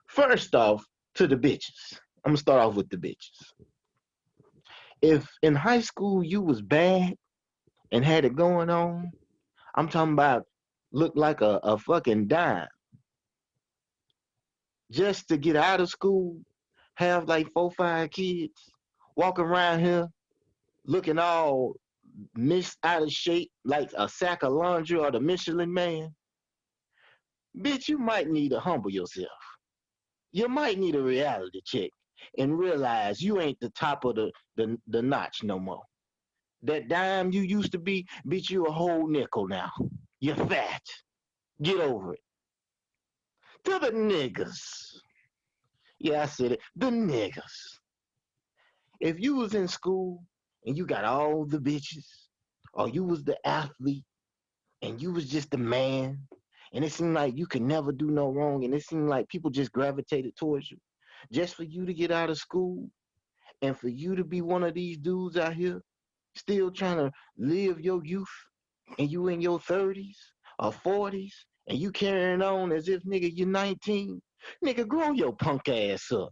B: First off, to the bitches. I'm gonna start off with the bitches. If in high school you was bad and had it going on, I'm talking about look like a fucking dime. Just to get out of school, have like 4, 5 kids, walk around here looking all missed out of shape like a sack of laundry or the Michelin man. Bitch, you might need to humble yourself. You might need a reality check and realize you ain't the top of the notch no more. That dime you used to be, bitch, you a whole nickel now. You're fat. Get over it. To the niggas. Yeah, I said it. The niggas. If you was in school and you got all the bitches, or you was the athlete and you was just the man, and it seemed like you could never do no wrong, and it seemed like people just gravitated towards you, just for you to get out of school and for you to be one of these dudes out here still trying to live your youth, and you in your 30s or 40s, and you carrying on as if, nigga, you're 19. Nigga, grow your punk ass up.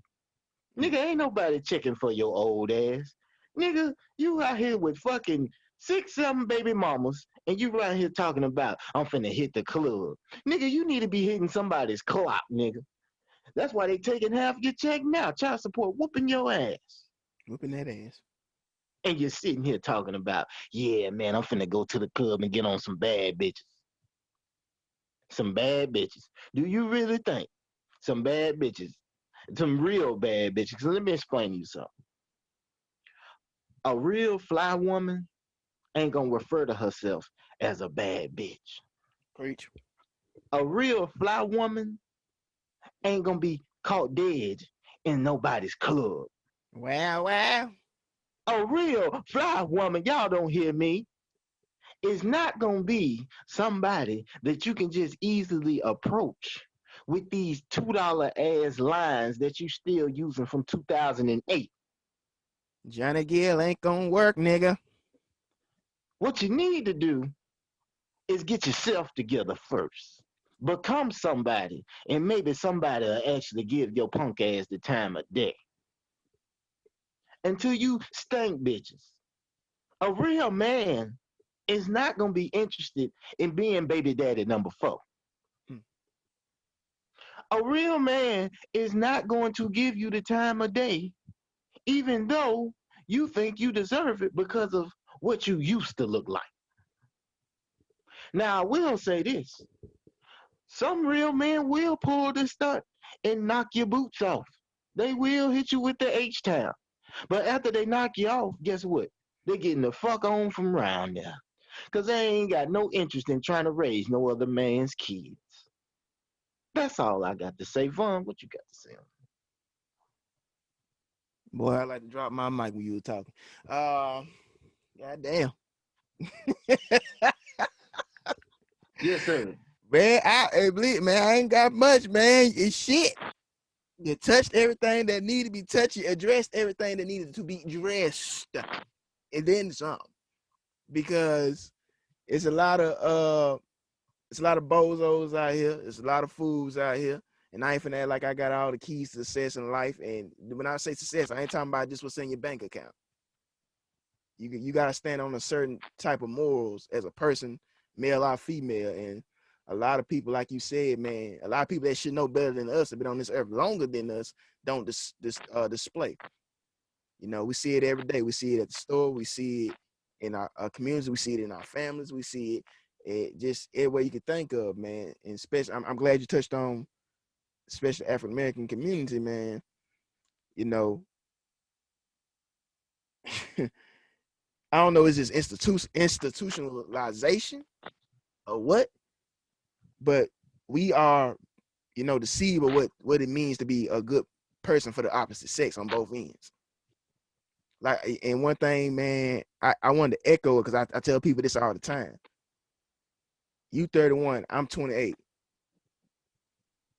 B: Nigga, ain't nobody checking for your old ass. Nigga, you out here with fucking 6, 7 baby mamas, and you right here talking about, I'm finna hit the club. Nigga, you need to be hitting somebody's clock, nigga. That's why they taking half your check now. Child support whooping your ass.
A: whooping that ass.
B: And you're sitting here talking about, yeah, man, I'm finna go to the club and get on some bad bitches. Some bad bitches. Do you really think some bad bitches, some real bad bitches? Because let me explain to you something. A real fly woman ain't gonna refer to herself as a bad bitch.
A: Preach.
B: A real fly woman ain't gonna be caught dead in nobody's club.
A: Wow, wow.
B: A real fly woman, y'all don't hear me, is not gonna be somebody that you can just easily approach with these $2 ass lines that you still using from 2008.
A: Johnny Gill ain't gonna work, nigga.
B: What you need to do is get yourself together first. Become somebody, and maybe somebody will actually give your punk ass the time of day. Until you stank bitches. A real man is not gonna be interested in being baby daddy number 4.
A: Hmm.
B: A real man is not going to give you the time of day, even though you think you deserve it because of what you used to look like. Now, I will say this: some real men will pull this stunt and knock your boots off. They will hit you with the H-Town. But after they knock you off, guess what? They getting the fuck on from around there. Because they ain't got no interest in trying to raise no other man's kids. That's all I got to say. Vaughn, what you got to say on
A: Boy, I like to drop my mic when you were talking. God damn.
B: Yes, sir.
A: Man, man, I ain't got much, man. It's shit. You touched everything that needed to be touched. You addressed everything that needed to be addressed. And then some. Because it's a lot of bozos out here. It's a lot of fools out here. And I ain't finna act like I got all the keys to success in life. And when I say success, I ain't talking about just what's in your bank account. You gotta stand on a certain type of morals as a person, male or female. And a lot of people, like you said, man, a lot of people that should know better than us, have been on this earth longer than us, don't display. You know, we see it every day. We see it at the store. We see it in our communities. We see it in our families. We see it just everywhere you could think of, man. And especially, I'm glad you touched on, especially African American community, man. You know, I don't know, is this institutionalization or what? But we are, deceived of what it means to be a good person for the opposite sex on both ends. Like, and one thing, man, I wanted to echo it because I tell people this all the time. You 31, I'm 28.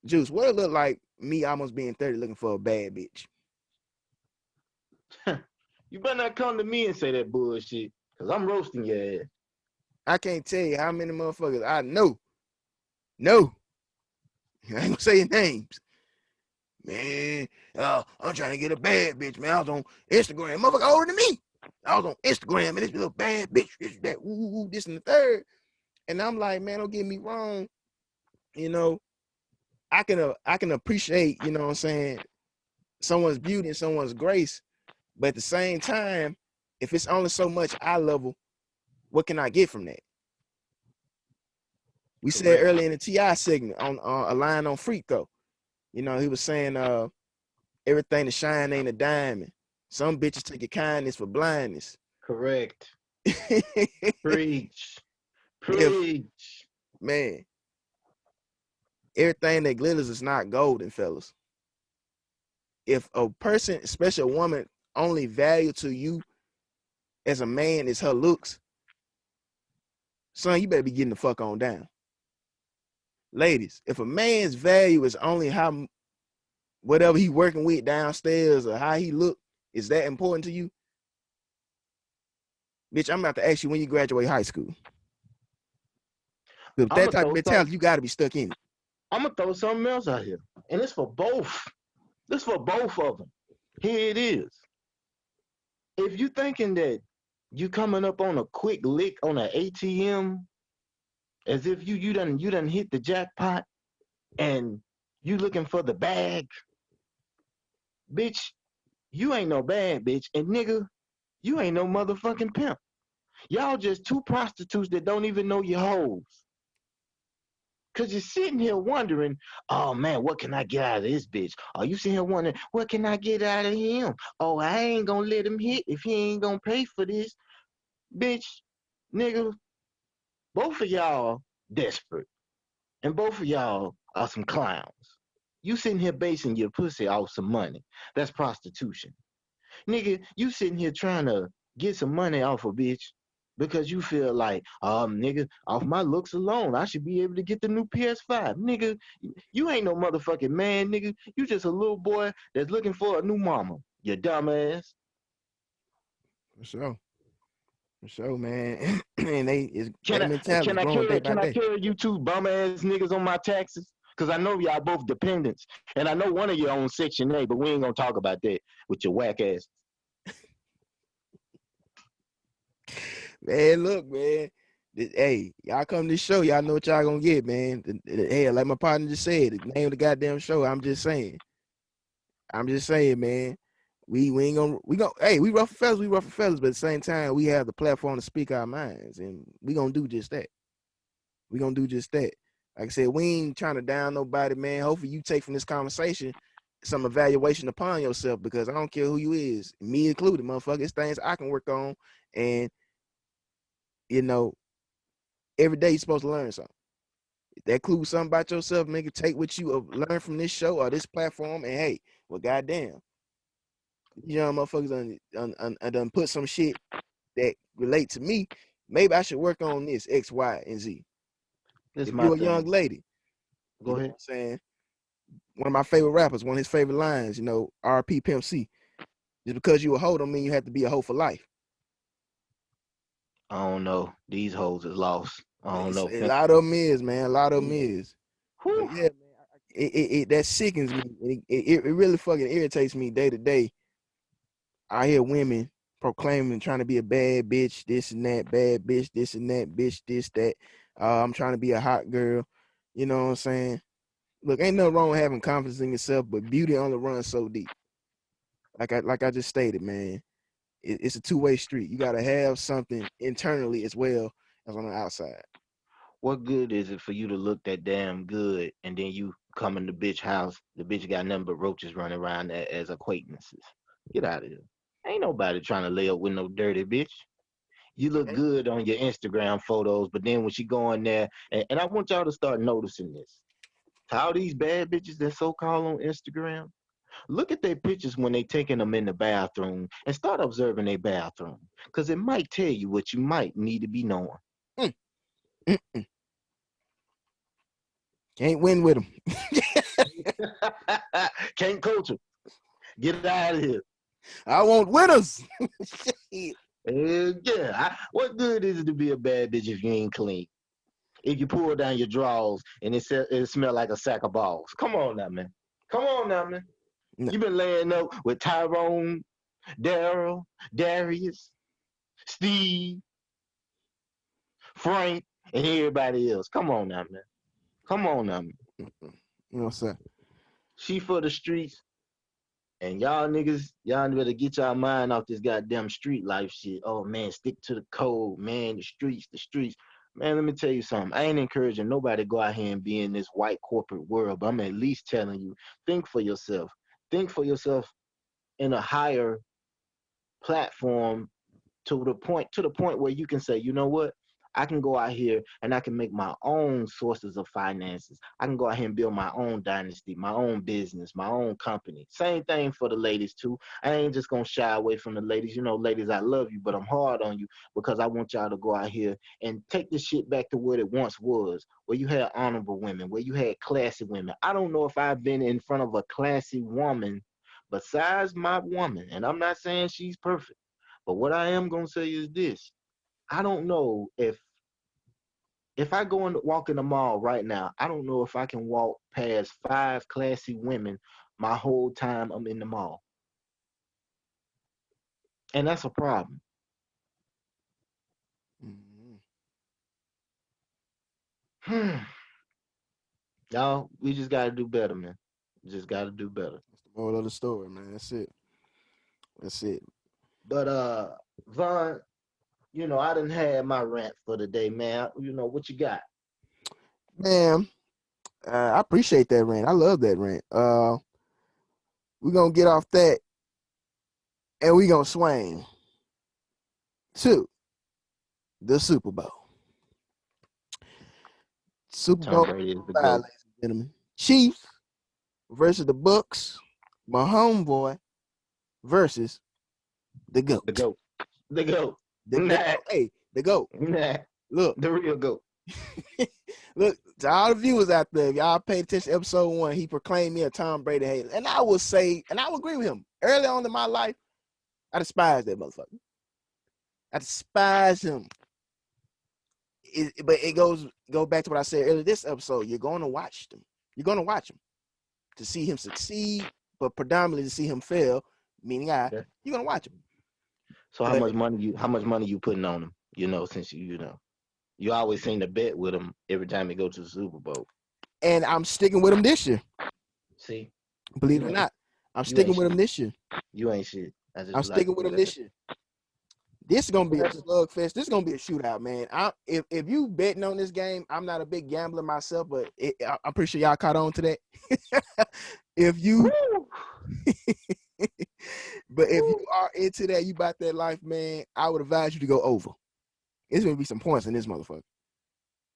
A: Juice, what it look like me almost being 30 looking for a bad bitch?
B: You better not come to me and say that bullshit, because I'm roasting your ass.
A: I can't tell you how many motherfuckers I know. No. I ain't gonna say your names. Man, I'm trying to get a bad bitch, man. I was on Instagram. Motherfucker older than me. I was on Instagram, and this little bad bitch, this, that, this and the third. And I'm like, man, don't get me wrong. You know, I can appreciate, you know what I'm saying, someone's beauty and someone's grace. But at the same time, if it's only so much eye level, what can I get from that? We said
B: Correct.
A: earlier in the TI segment on a line on Freak though. You know, he was saying everything to shine ain't a diamond. Some bitches take your kindness for blindness.
B: Correct. Preach.
A: If
B: Preach.
A: man, everything that glitters is not golden, fellas. If a person, especially a woman, only value to you as a man is her looks, son, you better be getting the fuck on down. Ladies, if a man's value is only how whatever he working with downstairs or how he look, is that important to you? Bitch, I'm about to ask you when you graduate high school. With
B: I'm
A: that
B: gonna
A: type of
B: throw some.
A: mentality, you got to be stuck in it.
B: I'm gonna throw something else out here, and it's for both. This for both of them. Here it is. If you thinking that you coming up on a quick lick on an ATM, as if you done hit the jackpot, and you looking for the bag, bitch, you ain't no bad bitch, and nigga, you ain't no motherfucking pimp. Y'all just two prostitutes that don't even know your hoes. Cause you're sitting here wondering, oh man, what can I get out of this bitch? Are you sitting here wondering, what can I get out of him? Oh, I ain't gonna let him hit if he ain't gonna pay for this. Bitch, nigga, both of y'all desperate. And both of y'all are some clowns. You sitting here basing your pussy off some money. That's prostitution. Nigga, you sitting here trying to get some money off a bitch because you feel like, nigga, off my looks alone, I should be able to get the new PS5. Nigga, you ain't no motherfucking man, nigga. You just a little boy that's looking for a new mama. You dumbass.
A: For sure. For sure, man. And
B: Can
A: that
B: I
A: mentality is
B: can I
A: growing day
B: carry
A: by
B: can I
A: day.
B: carry you two bum ass niggas on my taxes? Cause I know y'all both dependents, and I know one of you on Section 8, but we ain't gonna talk about that with your whack ass.
A: Man, look, man. Hey, y'all come to the show, y'all know what y'all gonna get, man. Hey, like my partner just said, the name of the goddamn show. I'm just saying. I'm just saying, man. We ain't gonna hey, we rough fellas, but at the same time, we have the platform to speak our minds, and we gonna do just that. We gonna do just that. Like I said, we ain't trying to down nobody, man. Hopefully you take from this conversation some evaluation upon yourself, because I don't care who you is, me included, motherfucker. It's things I can work on, and you know, every day you're supposed to learn something. If that includes something about yourself, nigga, take what you learn from this show or this platform, and hey, well, goddamn, you young motherfuckers done put some shit that relate to me. Maybe I should work on this X, Y, and Z.
B: This
A: If
B: my
A: you're a young
B: thing.
A: lady, you
B: Go
A: know
B: ahead.
A: what I'm saying? One of my favorite rappers, one of his favorite lines, RP Pimp C. Just because you a hoe don't mean you have to be a hoe for life.
B: I don't know. These hoes is lost. I don't know.
A: A lot of them is, man. A lot of them
B: Whew.
A: is. But yeah, man, that sickens me. It really fucking irritates me day to day. I hear women proclaiming trying to be a bad bitch, this and that, bad bitch, this and that, bitch, this, that. I'm trying to be a hot girl. You know what I'm saying? Look, ain't nothing wrong with having confidence in yourself, but beauty only runs so deep. Like I just stated, man. It's a two-way street. You gotta have something internally as well as on the outside.
B: What good is it for you to look that damn good and then you come in the bitch house, the bitch got nothing but roaches running around as acquaintances? Get out of here. Ain't nobody trying to lay up with no dirty bitch. You look good on your Instagram photos, but then when she go in there, and I want y'all to start noticing this. To all these bad bitches that so called on Instagram, look at their pictures when they taking them in the bathroom and start observing their bathroom. Cause it might tell you what you might need to be knowing.
A: Mm, mm. Can't win with them.
B: Can't coach them. Get out of here.
A: I want winners.
B: Yeah. What good is it to be a bad bitch if you ain't clean? If you pull down your drawers and it smell like a sack of balls. Come on now, man. Come on now, man.
A: No.
B: You been laying up with Tyrone, Daryl, Darius, Steve, Frank, and everybody else. Come on now, man. Come on now, man.
A: You know what I'm saying?
B: She for the streets. And y'all niggas, y'all better get y'all mind off this goddamn street life shit. Oh man, stick to the code, man. The streets, the streets. Man, let me tell you something. I ain't encouraging nobody to go out here and be in this white corporate world, but I'm at least telling you, think for yourself. Think for yourself in a higher platform to the point where you can say, you know what? I can go out here and I can make my own sources of finances. I can go out here and build my own dynasty, my own business, my own company. Same thing for the ladies too. I ain't just gonna shy away from the ladies. You know, ladies, I love you, but I'm hard on you because I want y'all to go out here and take this shit back to what it once was, where you had honorable women, where you had classy women. I don't know if I've been in front of a classy woman besides my woman, and I'm not saying she's perfect. But what I am gonna say is this: I don't know if I go and walk in the mall right now. I don't know if I can walk past 5 classy women my whole time I'm in the mall, and that's a problem.
A: Mm-hmm.
B: Y'all, we just gotta do better, man. Just gotta do better.
A: That's the moral of the story, man. That's it. That's it.
B: But Von, I didn't have my rant for the day, man. What you got?
A: Man, I appreciate that rant. I love that rant. We're gonna get off that and we're gonna swing to the Super Bowl. Super
B: Tom
A: Bowl
B: Brady is the
A: 5,
B: GOAT.
A: ladies and gentlemen. Chiefs versus the Bucks. My homeboy versus the
B: The
A: GOAT.
B: GOAT. The GOAT.
A: The
B: Nah.
A: GOAT. Hey, The GOAT.
B: Nah,
A: Look,
B: the real GOAT.
A: look, to all the viewers out there, if y'all paid attention to episode 1, he proclaimed me a Tom Brady hater. And I will say, and I will agree with him. Early on in my life, I despised that motherfucker. I despise him. But it go back to what I said earlier this episode. You're going to watch them. You're going to watch him to see him succeed, but predominantly to see him fail. Meaning, you're going to watch him.
B: So
A: But
B: how much money you putting on him? Since you always seem to bet with him every time he go to the Super Bowl.
A: and I'm sticking with him this year.
B: See,
A: Believe it or not, I'm
B: you ain't
A: sticking with
B: shit.
A: him this year.
B: You ain't shit. I
A: I'm
B: just like
A: sticking
B: to
A: with
B: say
A: him
B: that.
A: this year. This is gonna be a slugfest. This is gonna be a shootout, man. If you betting on this game, I'm not a big gambler myself, but I'm pretty sure y'all caught on to that. if you, but if you are into that, you about that life, man, I would advise you to go over. It's gonna be some points in this motherfucker.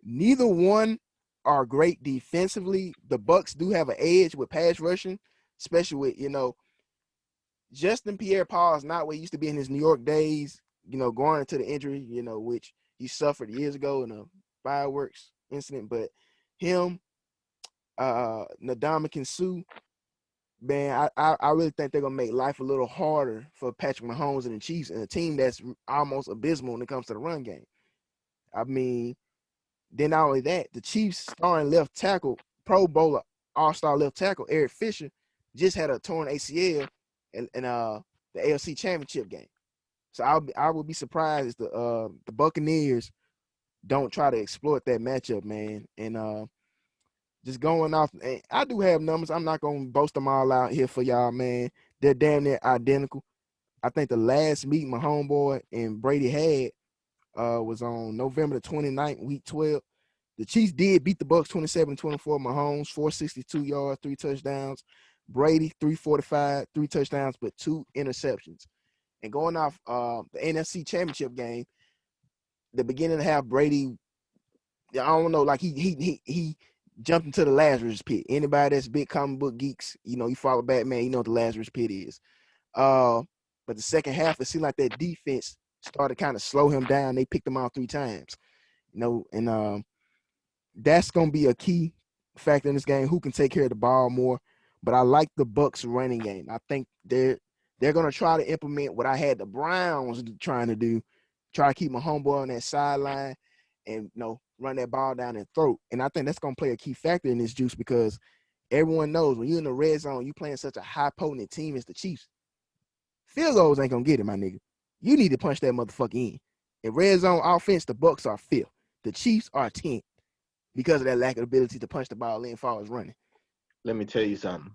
A: Neither one are great defensively. The Bucks do have an edge with pass rushing, especially with Justin Pierre-Paul is not what he used to be in his New York days. Going into the injury, which he suffered years ago in a fireworks incident. But him, Ndamukong Suh, man, I really think they're gonna make life a little harder for Patrick Mahomes and the Chiefs and a team that's almost abysmal when it comes to the run game. I mean, then not only that, the Chiefs starting left tackle, Pro Bowler, All-Star left tackle Eric Fisher, just had a torn ACL in the AFC Championship game. So I would be surprised if the Buccaneers don't try to exploit that matchup, man. And just going off, and I do have numbers. I'm not gonna boast them all out here for y'all, man. They're damn near identical. I think the last meeting my homeboy and Brady had was on November the 29th, week 12. The Chiefs did beat the Bucks 27-24. Mahomes 462 yards, 3 touchdowns. Brady 345, 3 touchdowns, but 2 interceptions. And going off the NFC Championship game, the beginning of the half, Brady, I don't know, like he jumped into the Lazarus pit. Anybody that's big comic book geeks, you follow Batman, you know what the Lazarus pit is. But the second half, it seemed like that defense started kind of slow him down. They picked him off 3 times, and that's gonna be a key factor in this game. Who can take care of the ball more? But I like the Bucks running game. I think they're gonna try to implement what I had the Browns trying to do, try to keep my homeboy on that sideline and run that ball down their throat. And I think that's gonna play a key factor in this juice because everyone knows when you're in the red zone, you playing such a high potent team as the Chiefs. Field goals ain't gonna get it, my nigga. You need to punch that motherfucker in. In red zone offense, the Bucks are 5th. The Chiefs are 10th because of that lack of ability to punch the ball in as far as running.
B: Let me tell you something.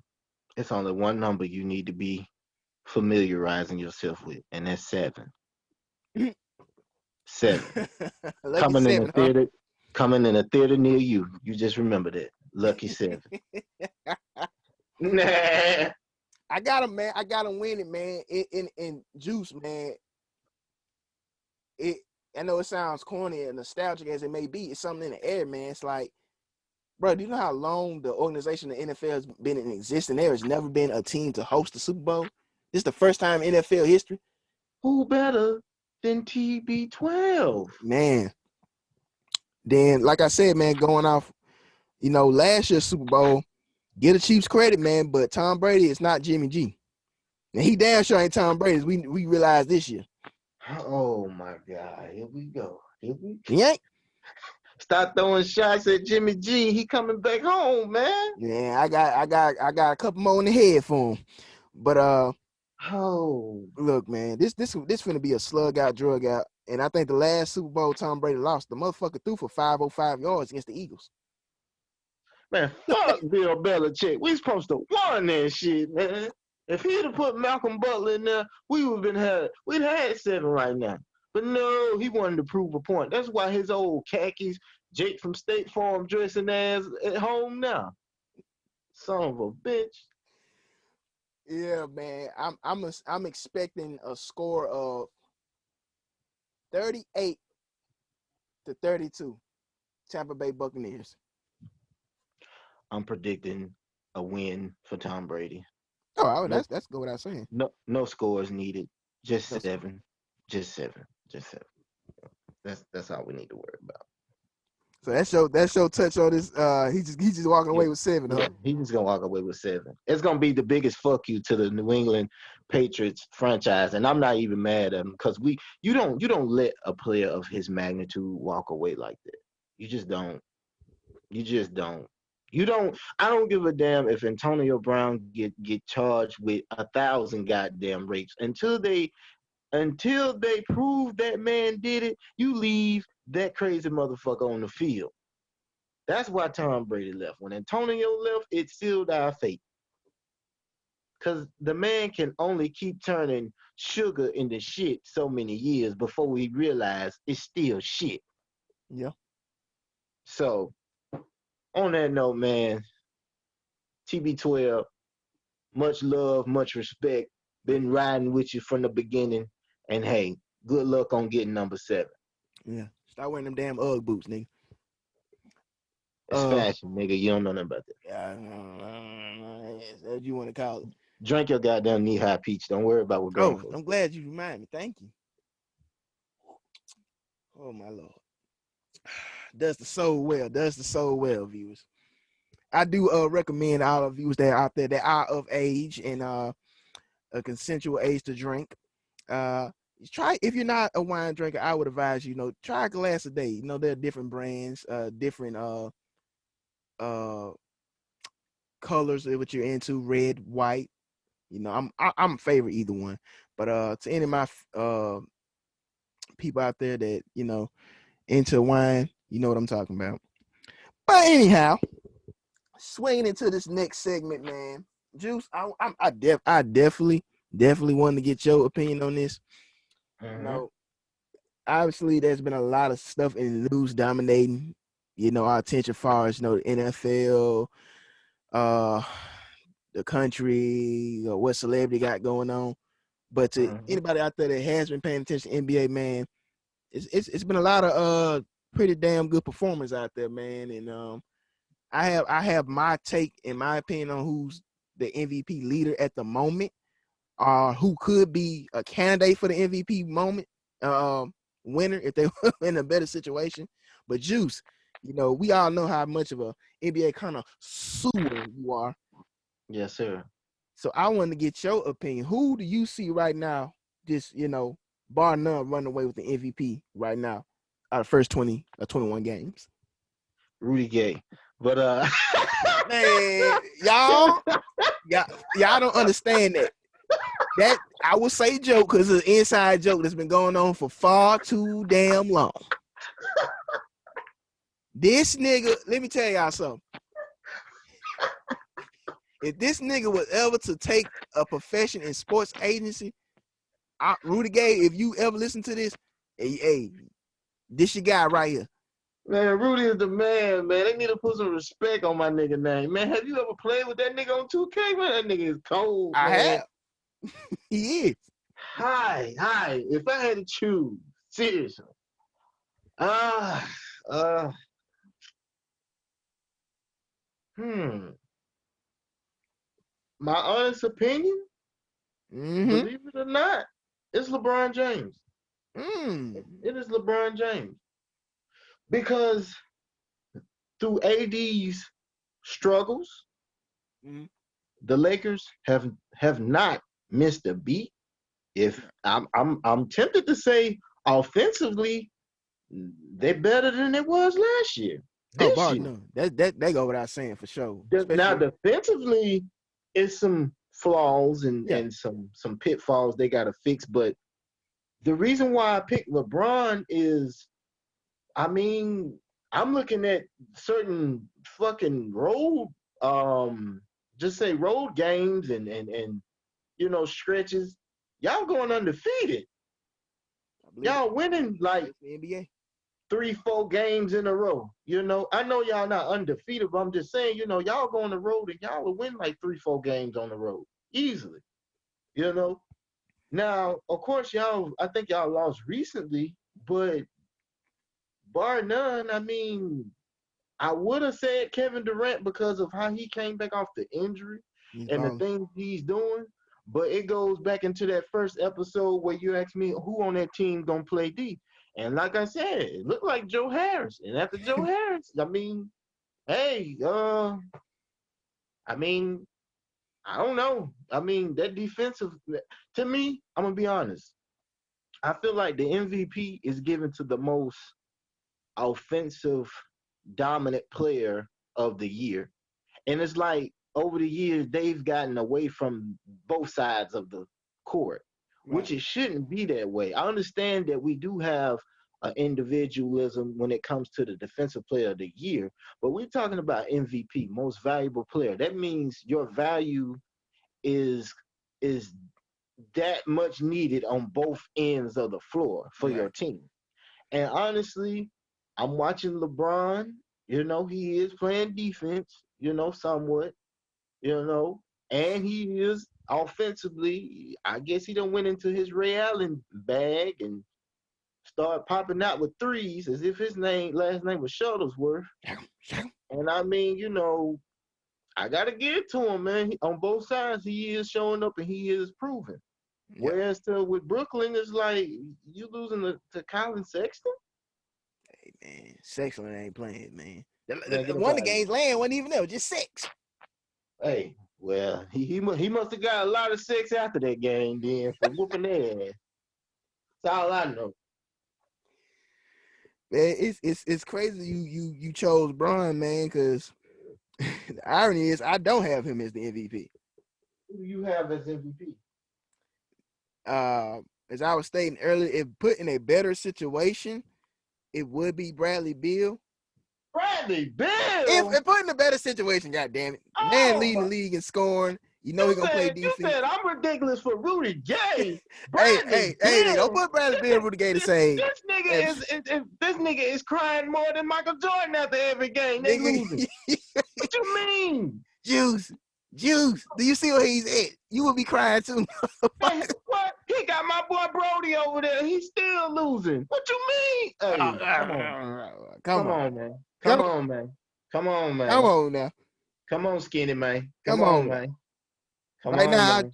B: It's only one number you need to be familiarizing yourself with, and that's 7. 7.
A: Lucky
B: Coming in a
A: 7, huh?
B: theater, coming in a theater near you. You just remember that. Lucky 7. Nah.
A: I got him, man. I got him winning, man. In Juice, man. I know it sounds corny and nostalgic as it may be. It's something in the air, man. It's like, bro, do you know how long the organization, the NFL, has been in existence? There has never been a team to host the Super Bowl. This is the first time in NFL history.
B: Who better than TB12?
A: Man. Then, like I said, man, going off, last year's Super Bowl, get the Chiefs credit, man, but Tom Brady is not Jimmy G. And he damn sure ain't Tom Brady. We realized this year.
B: Oh my God! Here we go.
A: He ain't.
B: Stop throwing shots at Jimmy G. He coming back home, man.
A: Yeah, I got a couple more in the head for him. But
B: Oh,
A: look, man, this finna be a slug out, drug out. And I think the last Super Bowl Tom Brady lost, the motherfucker threw for 505 yards against the Eagles.
B: man, fuck Bill Belichick. We supposed to won that shit, man. If he'd have put Malcolm Butler in there, we'd had 7 right now. But no, he wanted to prove a point. That's why his old khakis, Jake from State Farm dressing ass at home now. Son of a bitch.
A: Yeah, man. I'm expecting a score of 38-32. Tampa Bay Buccaneers.
B: I'm predicting a win for Tom Brady.
A: Oh,
B: No,
A: that's good without saying.
B: no scores needed. Just
A: No,
B: 7. Just 7. Just 7. That's all we need to worry about.
A: So that's your touch on this. He just walking
B: Yeah,
A: away with 7,
B: yeah.
A: huh?
B: He's just gonna walk away with 7. It's gonna be the biggest fuck you to the New England Patriots franchise, and I'm not even mad at him because you don't let a player of his magnitude walk away like that. You just don't. You just don't. You don't. I don't give a damn if Antonio Brown get charged with 1,000 goddamn rapes until they prove that man did it. You leave that crazy motherfucker on the field. That's why Tom Brady left. When Antonio left, it sealed our fate. Because the man can only keep turning sugar into shit so many years before we realize it's still shit.
A: Yeah.
B: So, on that note, man, TB12, much love, much respect. Been riding with you from the beginning. And hey, good luck on getting number 7.
A: Yeah. Start wearing them damn UGG boots, nigga.
B: It's fashion, nigga. You don't know nothing about that.
A: Yeah, as you want to call it.
B: Drink your goddamn knee-high peach. Don't worry about what grown
A: Oh,
B: folks
A: I'm
B: say.
A: glad you remind me. Thank you. Oh my lord. Does the soul well. Does the soul well, viewers. I do recommend all of viewers that are out there that are of age and a consensual age to drink. Try, if you're not a wine drinker, I would advise try a glass a day. There are different brands, different uh colors of what you're into, red, white. I'm favor either one. But to any of my people out there that into wine, you know what I'm talking about. But anyhow, swinging into this next segment, man. Juice, I definitely wanted to get your opinion on this. You
B: Mm-hmm.
A: know, obviously there's been a lot of stuff in the news dominating, our attention as far as the NFL, uh, the country, what celebrity got going on. But to
B: Mm-hmm.
A: anybody out there that has been paying attention to NBA, man, it's been a lot of pretty damn good performers out there, man. And I have my take and my opinion on who's the MVP leader at the moment, who could be a candidate for the MVP moment winner if they were in a better situation. But Juice, we all know how much of a NBA kind of sewer you are.
B: Yes, sir.
A: So I want to get your opinion. Who do you see right now, just bar none, running away with the MVP right now out of first 20 or 21 games?
B: Rudy Gay. But
A: Man, y'all don't understand that. That I will say joke because it's an inside joke that's been going on for far too damn long. This nigga, let me tell y'all something. If this nigga was ever to take a profession in sports agency, Rudy Gay, if you ever listen to this, hey, this your guy right here.
B: man, Rudy is the man, man. They need to put some respect on my nigga name. Man, have you ever played with that nigga on 2K? Man, that nigga is cold,
A: I
B: man.
A: have. He is.
B: Hi. If I had to choose, seriously. Uh, uh, hmm. My honest opinion,
A: Mm-hmm.
B: believe it or not, it's LeBron James.
A: Mm.
B: It is LeBron James. Because through AD's struggles,
A: Mm.
B: the Lakers have not missed a beat. If I'm tempted to say offensively, they're better than it was last year.
A: Oh,
B: This
A: bar
B: year.
A: none. That they go without saying for sure.
B: Now
A: Especially,
B: defensively, it's some flaws
A: yeah.
B: and some pitfalls they gotta fix. But the reason why I picked LeBron is, I mean, I'm looking at certain fucking road, just say road games and stretches. Y'all going undefeated.
A: I believe it.
B: Y'all winning like
A: It's the NBA.
B: 3-4 games in a row. I know y'all not undefeated, but I'm just saying, y'all go on the road and y'all will win like 3-4 games on the road easily. You know. Now, of course, I think y'all lost recently, but bar none, I mean, I would have said Kevin Durant because of how he came back off the injury
A: He's
B: and the
A: balling.
B: things he's doing. But it goes back into that first episode where you asked me who on that team gonna play D. And like I said, it looked like Joe Harris. And after Joe Harris, I mean, hey, I mean, I don't know. I mean, that defensive, to me, I'm gonna be honest. I feel like the MVP is given to the most offensive dominant player of the year. And it's like over the years, they've gotten away from both sides of the court, which
A: Right.
B: it shouldn't be that way. I understand that we do have individualism when it comes to the defensive player of the year, but we're talking about MVP, most valuable player. That means your value is is that much needed on both ends of the floor for your
A: Right.
B: team. And honestly, I'm watching LeBron. You know, he is playing defense, somewhat, you know, and he is offensively. I guess he done went into his Ray Allen bag and started popping out with threes as if his last name was Shuttlesworth. And I mean, I gotta give it to him, man. On both sides, he is showing up and he is proving.
A: Yep.
B: Whereas with Brooklyn, it's like you losing to Colin Sexton.
A: Hey man, Cicely ain't playing, man.
B: Man, get up
A: One of
B: out
A: the
B: of here.
A: games land wasn't even there, just 6.
B: Hey, well, he must have got a lot of sex after that game then for whooping their ass. That's all I know.
A: Man, it's crazy you chose Bron, man, because the irony is I don't have him as the MVP.
B: Who do you have as MVP?
A: As I was stating earlier, if put in a better situation, it would be Bradley Beal.
B: Bradley
A: If
B: Bill.
A: put in a better situation, god damn it. The man
B: Oh
A: leading
B: my!
A: the league in scoring. You know
B: You
A: he gonna play
B: said
A: defense.
B: I'm ridiculous for Rudy Gay.
A: Hey,
B: Bradley
A: hey, hey, don't
B: Bill.
A: put Bradley Beal and Rudy Gay the same.
B: This nigga
A: If,
B: this nigga is crying more than Michael Jordan after every game. They
A: nigga,
B: losing. What you mean?
A: Juice, Juice. Do you see where he's at? You would be crying too.
B: Man, what? He got my boy Brody over there. He's still losing. What you mean? Hey, come on.
A: Come
B: Come
A: on.
B: on, man.
A: Come
B: Come on, man. Come on,
A: come
B: man.
A: on now.
B: Come on, skinny man. Come
A: Come
B: on,
A: on now.
B: man. Come
A: Right
B: on,
A: now,
B: man.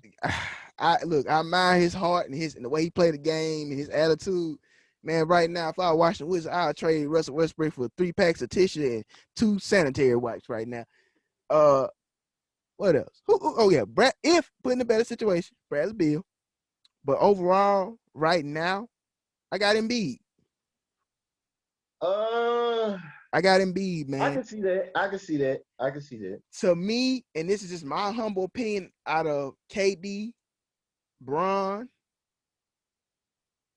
A: I look, I admire his heart and the way he played the game and his attitude. Man, right now, if I were Washington Wizards, I'll trade Russell Westbrook for 3 packs of tissue and 2 sanitary wipes right now. What else? Oh yeah, Brad. If put in a better situation, Bradley Beal. But overall, right now, I got Embiid.
B: Uh,
A: I got Embiid,
B: I
A: man.
B: can see that. I can see that. I can see that.
A: To me, and this is just my humble opinion, out of KD, Bron,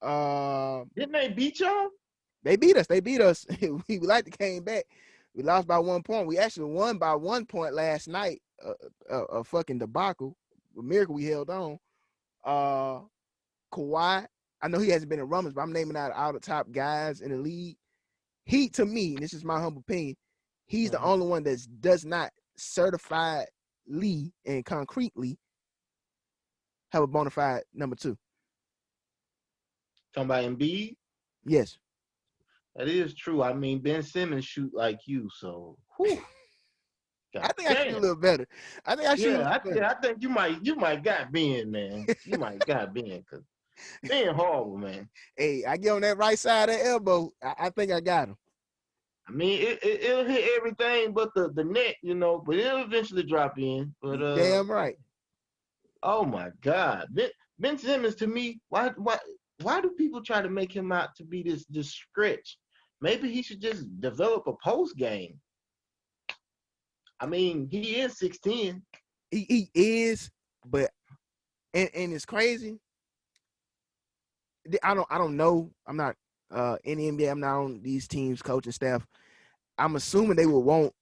B: Didn't they beat y'all?
A: they beat us. They beat us. We like to came back. We lost by 1 point. We actually won by 1 point last night. A fucking debacle. A miracle we held on. Kawhi. I know he hasn't been in Rumbles, but I'm naming out all the top guys in the league. He, to me, and this is my humble opinion, he's the only one that does not certifiedly and concretely have a bona fide number 2.
B: Talking about Embiid?
A: Yes.
B: That is true. I mean, Ben Simmons shoot like you, so whew,
A: I
B: God
A: think I shoot a
B: damn.
A: little better. I think I shoot a
B: Yeah,
A: little better.
B: I think you might got Ben, man. You might got Ben, cause Ben horrible, man.
A: Hey, I get on that right side of the elbow. I think I got him.
B: I mean, it'll hit everything but the net, but it'll eventually drop in. But
A: You damn right.
B: oh my God, Ben Simmons to me, why do people try to make him out to be this stretch? Maybe he should just develop a post game. I mean, he is 6'10".
A: He is, but and it's crazy. I don't know. I'm not in the NBA. I'm not on these teams' coaching staff. I'm assuming they would want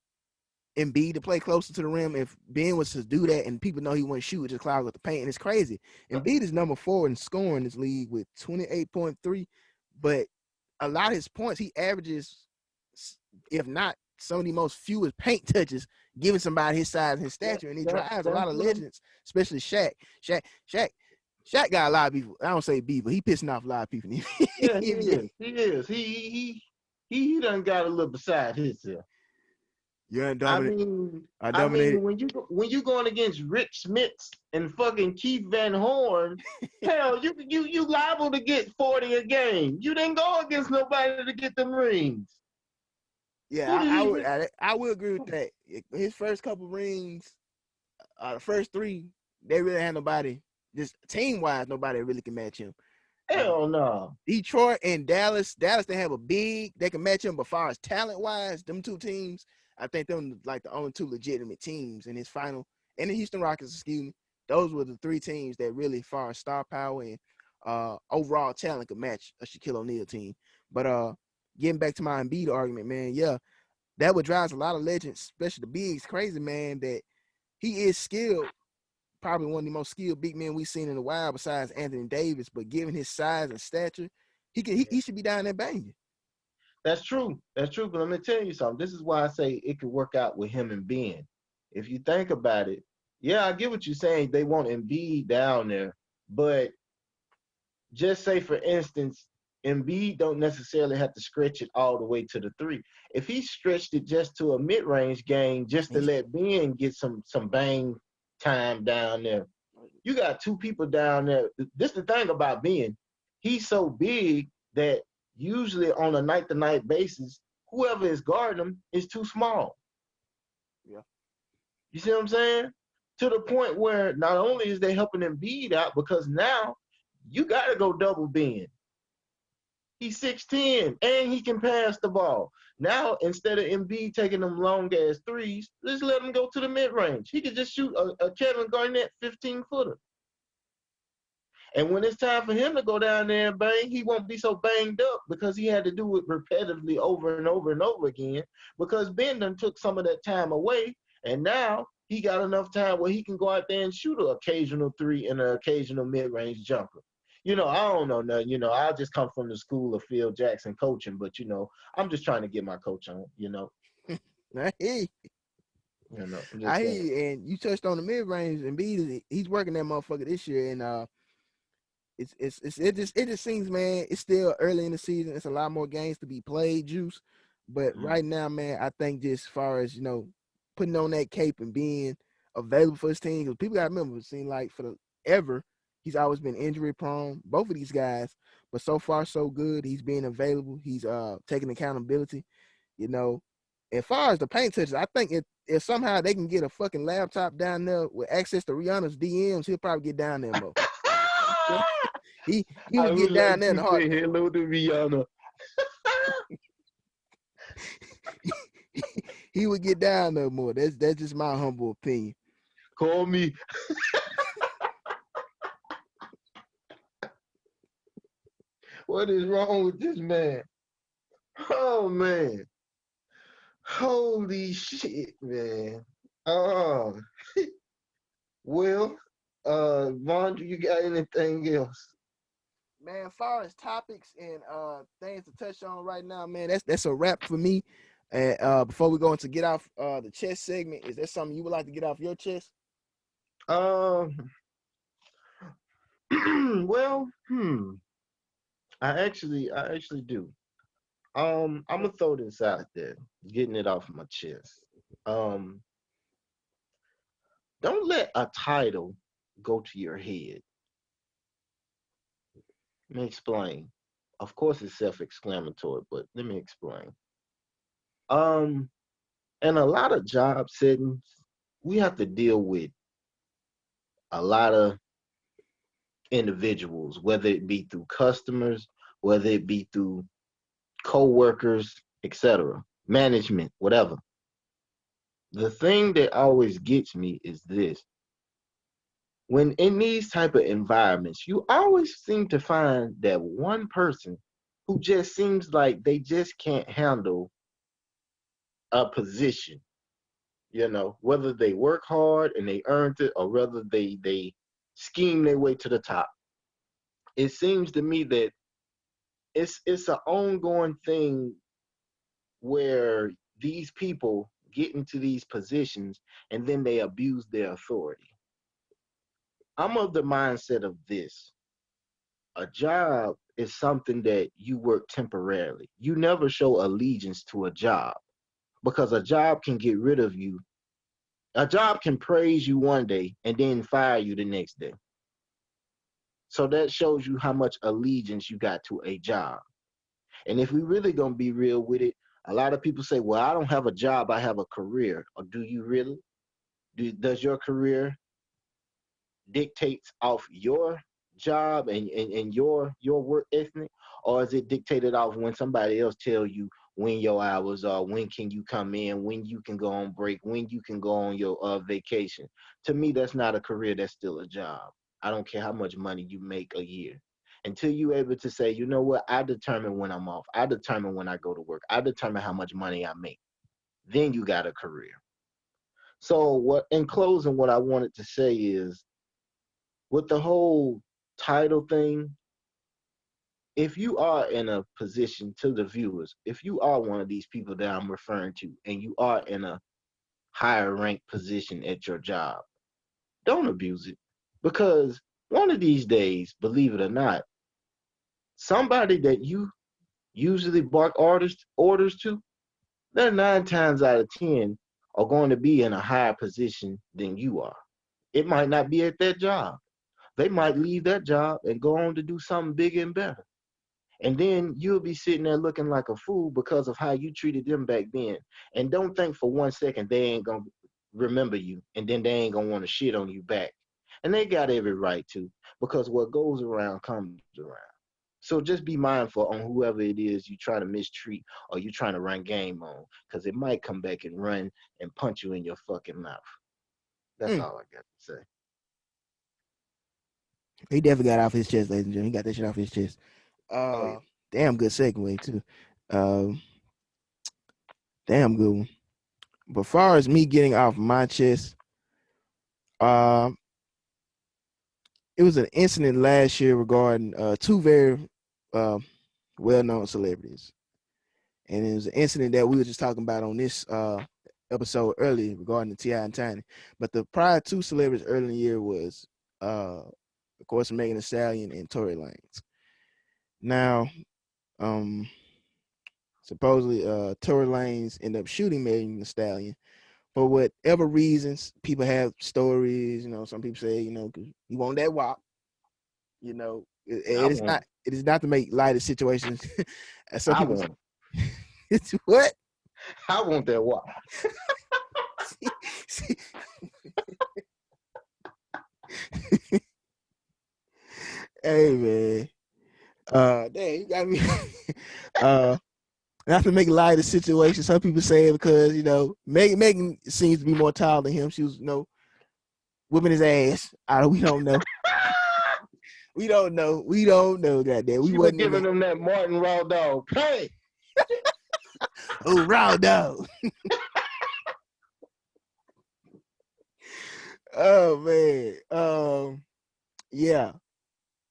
A: Embiid to play closer to the rim. If Ben was to do that and people know he wouldn't shoot, just cloud with the paint. And it's crazy. Embiid is number 4 in scoring in this league with 28.3. But a lot of his points, he averages, if not some of the most fewest paint touches, giving somebody his size and his stature. And he drives a lot of legends, especially Shaq. Shaq got a lot of people. I don't say beef, but he pissing off a lot of people.
B: Yeah, he is. He is. He done got a little beside himself.
A: You're
B: I
A: undominant.
B: mean,
A: I
B: I
A: dominated.
B: mean, when you going against Rick Smits and fucking Keith Van Horn, hell, you liable to get 40 a game. You didn't go against nobody to get them rings. Who
A: Yeah,
B: did
A: I
B: he?
A: would. I would agree with that. His first couple rings, the first three, they really had nobody. Just team wise, nobody really can match him. Uh,
B: Hell no.
A: Detroit and Dallas, they have a big. They can match him, but far as talent wise, them two teams, I think them like the only two legitimate teams in his final. And the Houston Rockets, excuse me, those were the three teams that really, far as star power and overall talent, could match a Shaquille O'Neal team. But getting back to my Embiid argument, man, yeah, that would drive a lot of legends, especially the bigs, crazy, man, that he is skilled, probably one of the most skilled big men we've seen in a while besides Anthony Davis. But given his size and stature, he should be down there banging.
B: That's true. That's true. But let me tell you something. This is why I say it could work out with him and Ben. If you think about it, yeah, I get what you're saying. They want Embiid down there, but just say for instance, Embiid don't necessarily have to stretch it all the way to the three. If he stretched it just to a mid-range game, just to
A: He's,
B: let Ben get some bang time down there, you got two people down there. This is the thing about Ben. He's so big that usually on a night-to-night basis, whoever is guarding him is too small.
A: yeah,
B: You see what I'm saying? To the point where not only is they helping Embiid out, because now you got to go double Ben. He's 6'10", and he can pass the ball. Now, instead of Embiid taking them long ass threes, let's let him go to the mid range. He could just shoot a Kevin Garnett 15-footer. And when it's time for him to go down there and bang, he won't be so banged up because he had to do it repetitively over and over and over again, because Ben done took some of that time away. And now he got enough time where he can go out there and shoot an occasional three and an occasional mid-range jumper. I don't know nothing. I just come from the school of Phil Jackson coaching, but I'm just trying to get my coach on.
A: I hear
B: I'm just
A: I hear
B: saying.
A: you. And you touched on the mid range, and he's working that motherfucker this year, and it just seems, man, it's still early in the season. It's a lot more games to be played, Juice. But
B: Mm.
A: right now, man, I think just as far as putting on that cape and being available for his team, because people got to remember, it seems like for the ever he's always been injury prone. Both of these guys, but so far so good. He's being available. He's taking accountability. You know, as far as the paint touches, I think if somehow they can get a fucking laptop down there with access to Rihanna's DMs, he'll probably get down there more. He
B: I
A: would get
B: would
A: down
B: like
A: there in
B: to
A: the
B: say
A: heartbeat.
B: hello to Rihanna.
A: He would get down there more. That's just my humble opinion.
B: Call me. What is wrong with this man? Oh man. Holy shit, man. Oh, well, Vaughn, do you got anything else?
A: Man, as far as topics and things to touch on right now, man, that's a wrap for me. And before we go into get off the chest segment, is there something you would like to get off your chest?
B: Um, well, I actually do. I'm gonna throw this out there, getting it off my chest. Um, don't let a title go to your head. Let me explain. Of course, it's self-explanatory, but let me explain. Um, in a lot of job settings, we have to deal with a lot of individuals, whether it be through customers, whether it be through co-workers, etc., management, whatever. The thing that always gets me is this. When in these type of environments, you always seem to find that one person who just seems like they just can't handle a position, whether they work hard and they earned it or whether they scheme their way to the top. It seems to me that it's an ongoing thing where these people get into these positions and then they abuse their authority. I'm of the mindset of this. A job is something that you work temporarily. You never show allegiance to a job because a job can get rid of you. A job can praise you one day and then fire you the next day. So that shows you how much allegiance you got to a job. And if we really gonna be real with it, a lot of people say, "Well, I don't have a job, I have a career." Or do you really? Does your career dictates off your job and your work ethic, or is it dictated off when somebody else tell you when your hours are, when can you come in, when you can go on break, when you can go on your vacation? To me, that's not a career, that's still a job. I don't care how much money you make a year. Until you able to say, you know what, I determine when I'm off, I determine when I go to work, I determine how much money I make, then you got a career. So what in closing, what I wanted to say is, with the whole title thing, if you are in a position, to the viewers, if you are one of these people that I'm referring to and you are in a higher ranked position at your job, don't abuse it. Because one of these days, believe it or not, somebody that you usually bark orders to, they're 9 times out of 10 are going to be in a higher position than you are. It might not be at that job. They might leave that job and go on to do something bigger and better. And then you'll be sitting there looking like a fool because of how you treated them back then. And don't think for 1 second they ain't gonna remember you, and then they ain't gonna want to shit on you back. And they got every right to, because what goes around comes around. So just be mindful on whoever it is you try to mistreat or you trying to run game on, because it might come back and run and punch you in your fucking mouth. That's
A: Mm.
B: all I got to say.
A: He definitely got off his chest, ladies and gentlemen. He got that shit off his chest.
B: Oh yeah.
A: Damn good segue too. Um, damn good one. But far as me getting off my chest, um, it was an incident last year regarding two very uh, well-known celebrities, and it was an incident that we were just talking about on this episode earlier regarding the T.I. and Tiny. But the prior two celebrities early in the year was, of course, Megan Thee Stallion and Tory Lanez. Now, um, supposedly, Tory Lanez ended up shooting Megan Thee Stallion for whatever reasons. People have stories. Some people say, 'cause you want that WAP.
B: I
A: It is
B: want
A: not. It is not to make light of situations. As some
B: I
A: people,
B: want
A: it's what.
B: I want that walk.
A: See, hey man, damn, you got me. uh, Not to make light of the situation. Some people say it because Megan seems to be more tall than him. She was, whipping his ass. We don't know. We don't know. We don't know. Goddamn, we
B: She was
A: wasn't in
B: giving
A: there.
B: them that Martin raw dog. Hey,
A: Oh, raw dog. Oh man. Yeah.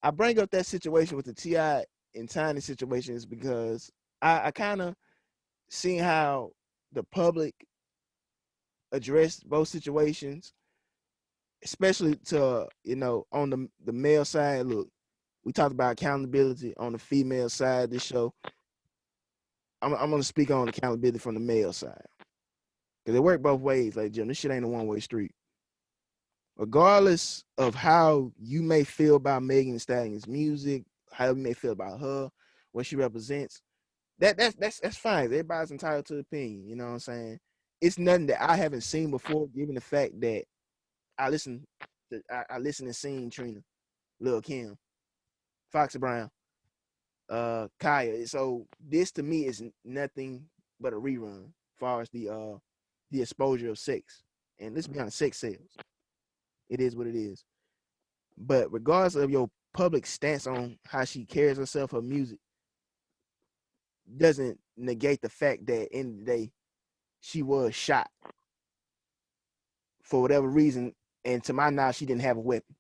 A: I bring up that situation with the T.I. and Tiny situations because I kind of seen how the public addressed both situations, especially to on the male side. Look, we talked about accountability on the female side of this show. I'm gonna speak on accountability from the male side because it worked both ways. Like Jim, this shit ain't a one-way street. Regardless of how you may feel about Megan Thee Stallion's music, how you may feel about her, what she represents, that's fine. Everybody's entitled to opinion. You know what I'm saying? It's nothing that I haven't seen before, given the fact that I listen and seen Trina, Lil Kim, Foxy Brown, Kaya. So this to me is nothing but a rerun as far as the exposure of sex. And let's be honest, sex sells. It is what it is. But regardless of your public stance on how she carries herself, her music doesn't negate the fact that in the day she was shot for whatever reason, and to my knowledge, she didn't have a weapon.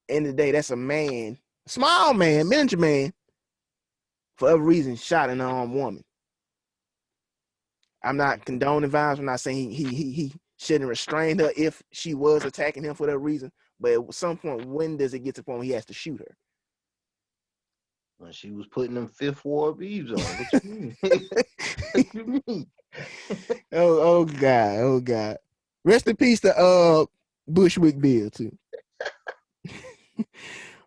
A: End of the day, that's a man, small man, miniature man, for whatever reason, shot an unarmed woman. I'm not condoning violence. I'm not saying he shouldn't restrain her if she was attacking him for that reason. But at some point, when does it get to the point where he has to shoot her?
B: When she was putting them Fifth Ward beads on. What you mean? What you mean?
A: Oh God, oh God. Rest in peace to Bushwick Bill too.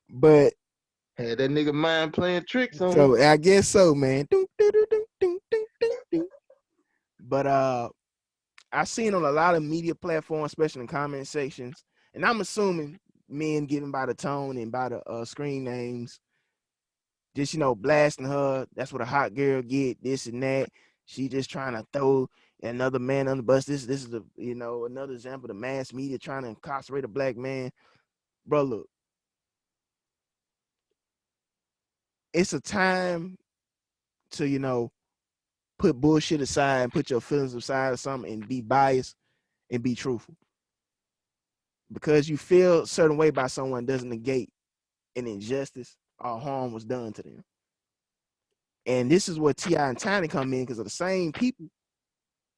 A: But
B: Had that nigga mind playing tricks on him.
A: so I guess so, man. Doo, doo, doo, doo, doo, doo, doo, doo. But I've seen on a lot of media platforms, especially in comment sections, and I'm assuming men given by the tone and by the screen names, just blasting her. That's what a hot girl get. This and that. She just trying to throw another man on the bus. This is the another example of the mass media trying to incarcerate a black man. Bro, look, it's a time to put bullshit aside and put your feelings aside or something and be biased and be truthful. Because you feel a certain way by someone doesn't negate an injustice or harm was done to them. And this is where T.I. and Tiny come in because of the same people.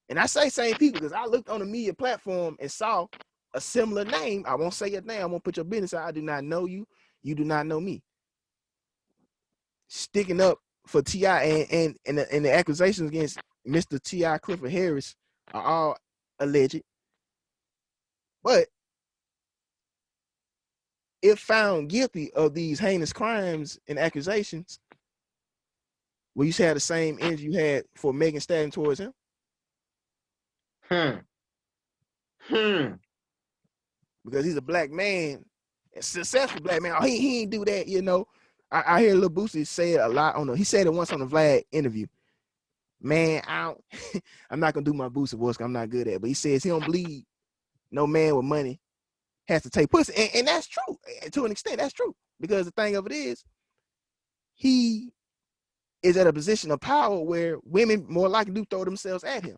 A: And I say same people because I looked on the media platform and saw a similar name. I won't say your name. I won't put your business out. I do not know you. You do not know me. Sticking up for T.I. and the accusations against Mr. T.I. Clifford Harris are all alleged. But if found guilty of these heinous crimes and accusations, will you say the same energy you had for Megan Stallion towards him? Because he's a black man, a successful black man. Oh, he ain't do that. I hear Lil Boosie say it a lot he said it once on the Vlad interview. Man, I'm not gonna do my Boosie voice. I'm not good at it. But he says he don't believe no man with money has to take pussy, and that's true to an extent. That's true because the thing of it is, he is at a position of power where women more likely do throw themselves at him.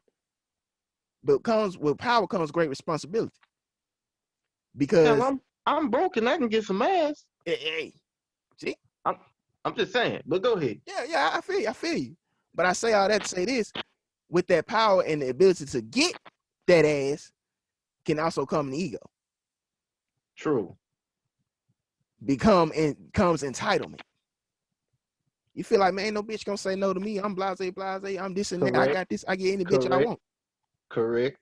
A: But with power comes great responsibility.
B: Hell,
A: Because
B: I'm broken. I can get some ass.
A: hey, see,
B: I'm I'm just saying. But go ahead.
A: yeah, I feel you. But I say all that to say this: with that power and the ability to get that ass, can also come an ego.
B: True.
A: Comes entitlement. You feel like, man, no bitch gonna say no to me. I'm blase. I'm this and that. I
B: Correct.
A: got this. I get any bitch I
B: Correct.
A: want.
B: Correct.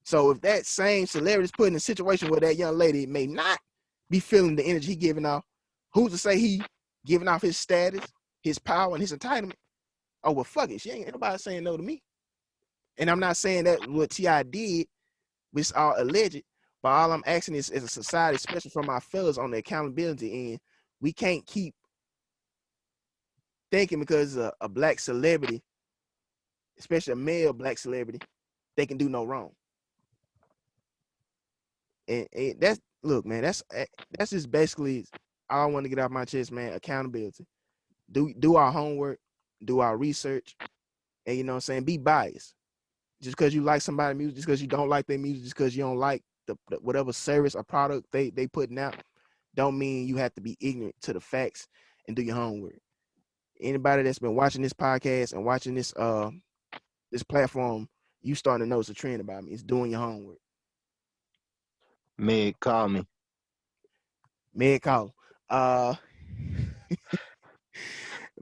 A: So if that same celebrity is put in a situation where that young lady may not be feeling the energy he giving off, who's to say he giving off his status, his power, and his entitlement? Oh, well, fuck it. She ain't nobody saying no to me. And I'm not saying that what T.I. did was all alleged, but all I'm asking is, as a society, especially from our fellas on the accountability end, we can't keep thinking because a black celebrity, especially a male black celebrity, they can do no wrong. And that's look, man, that's just basically all I want to get off my chest, man. Accountability. Do our homework, do our research, and you know what I'm saying, be biased. Just because you like somebody's music, just because you don't like their music, just because you don't like the whatever service or product they putting out, don't mean you have to be ignorant to the facts and do your homework. Anybody that's been watching this podcast and watching this platform, you starting to notice a trend about me. It's doing your homework.
B: Meg, call me.
A: Meg call. Uh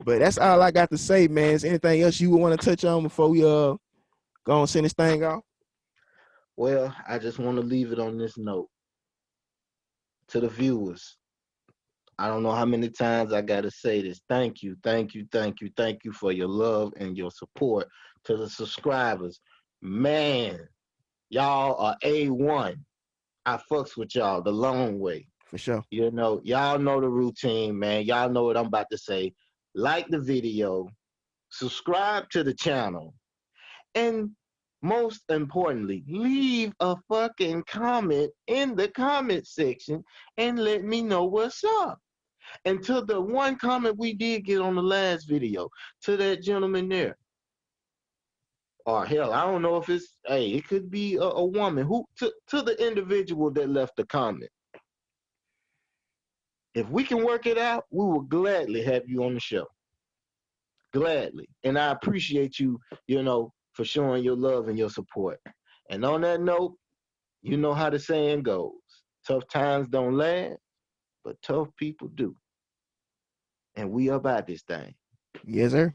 A: but that's all I got to say, man. Is anything else you would want to touch on before we go and send this thing off?
B: Well, I just want to leave it on this note to the viewers. I don't know how many times I got to say this. Thank you, thank you, thank you, thank you for your love and your support. To the subscribers, man, y'all are A1. I fucks with y'all the long way.
A: For sure.
B: Y'all know the routine, man. Y'all know what I'm about to say. Like the video, subscribe to the channel, and most importantly, leave a fucking comment in the comment section and let me know what's up. And to the one comment we did get on the last video, to that gentleman there, or hell, I don't know if it could be a woman, to the individual that left the comment. If we can work it out, we will gladly have you on the show. Gladly. And I appreciate you, for showing your love and your support. And on that note, you know how the saying goes. Tough times don't last, but tough people do. and we about this thing.
A: Yes, sir.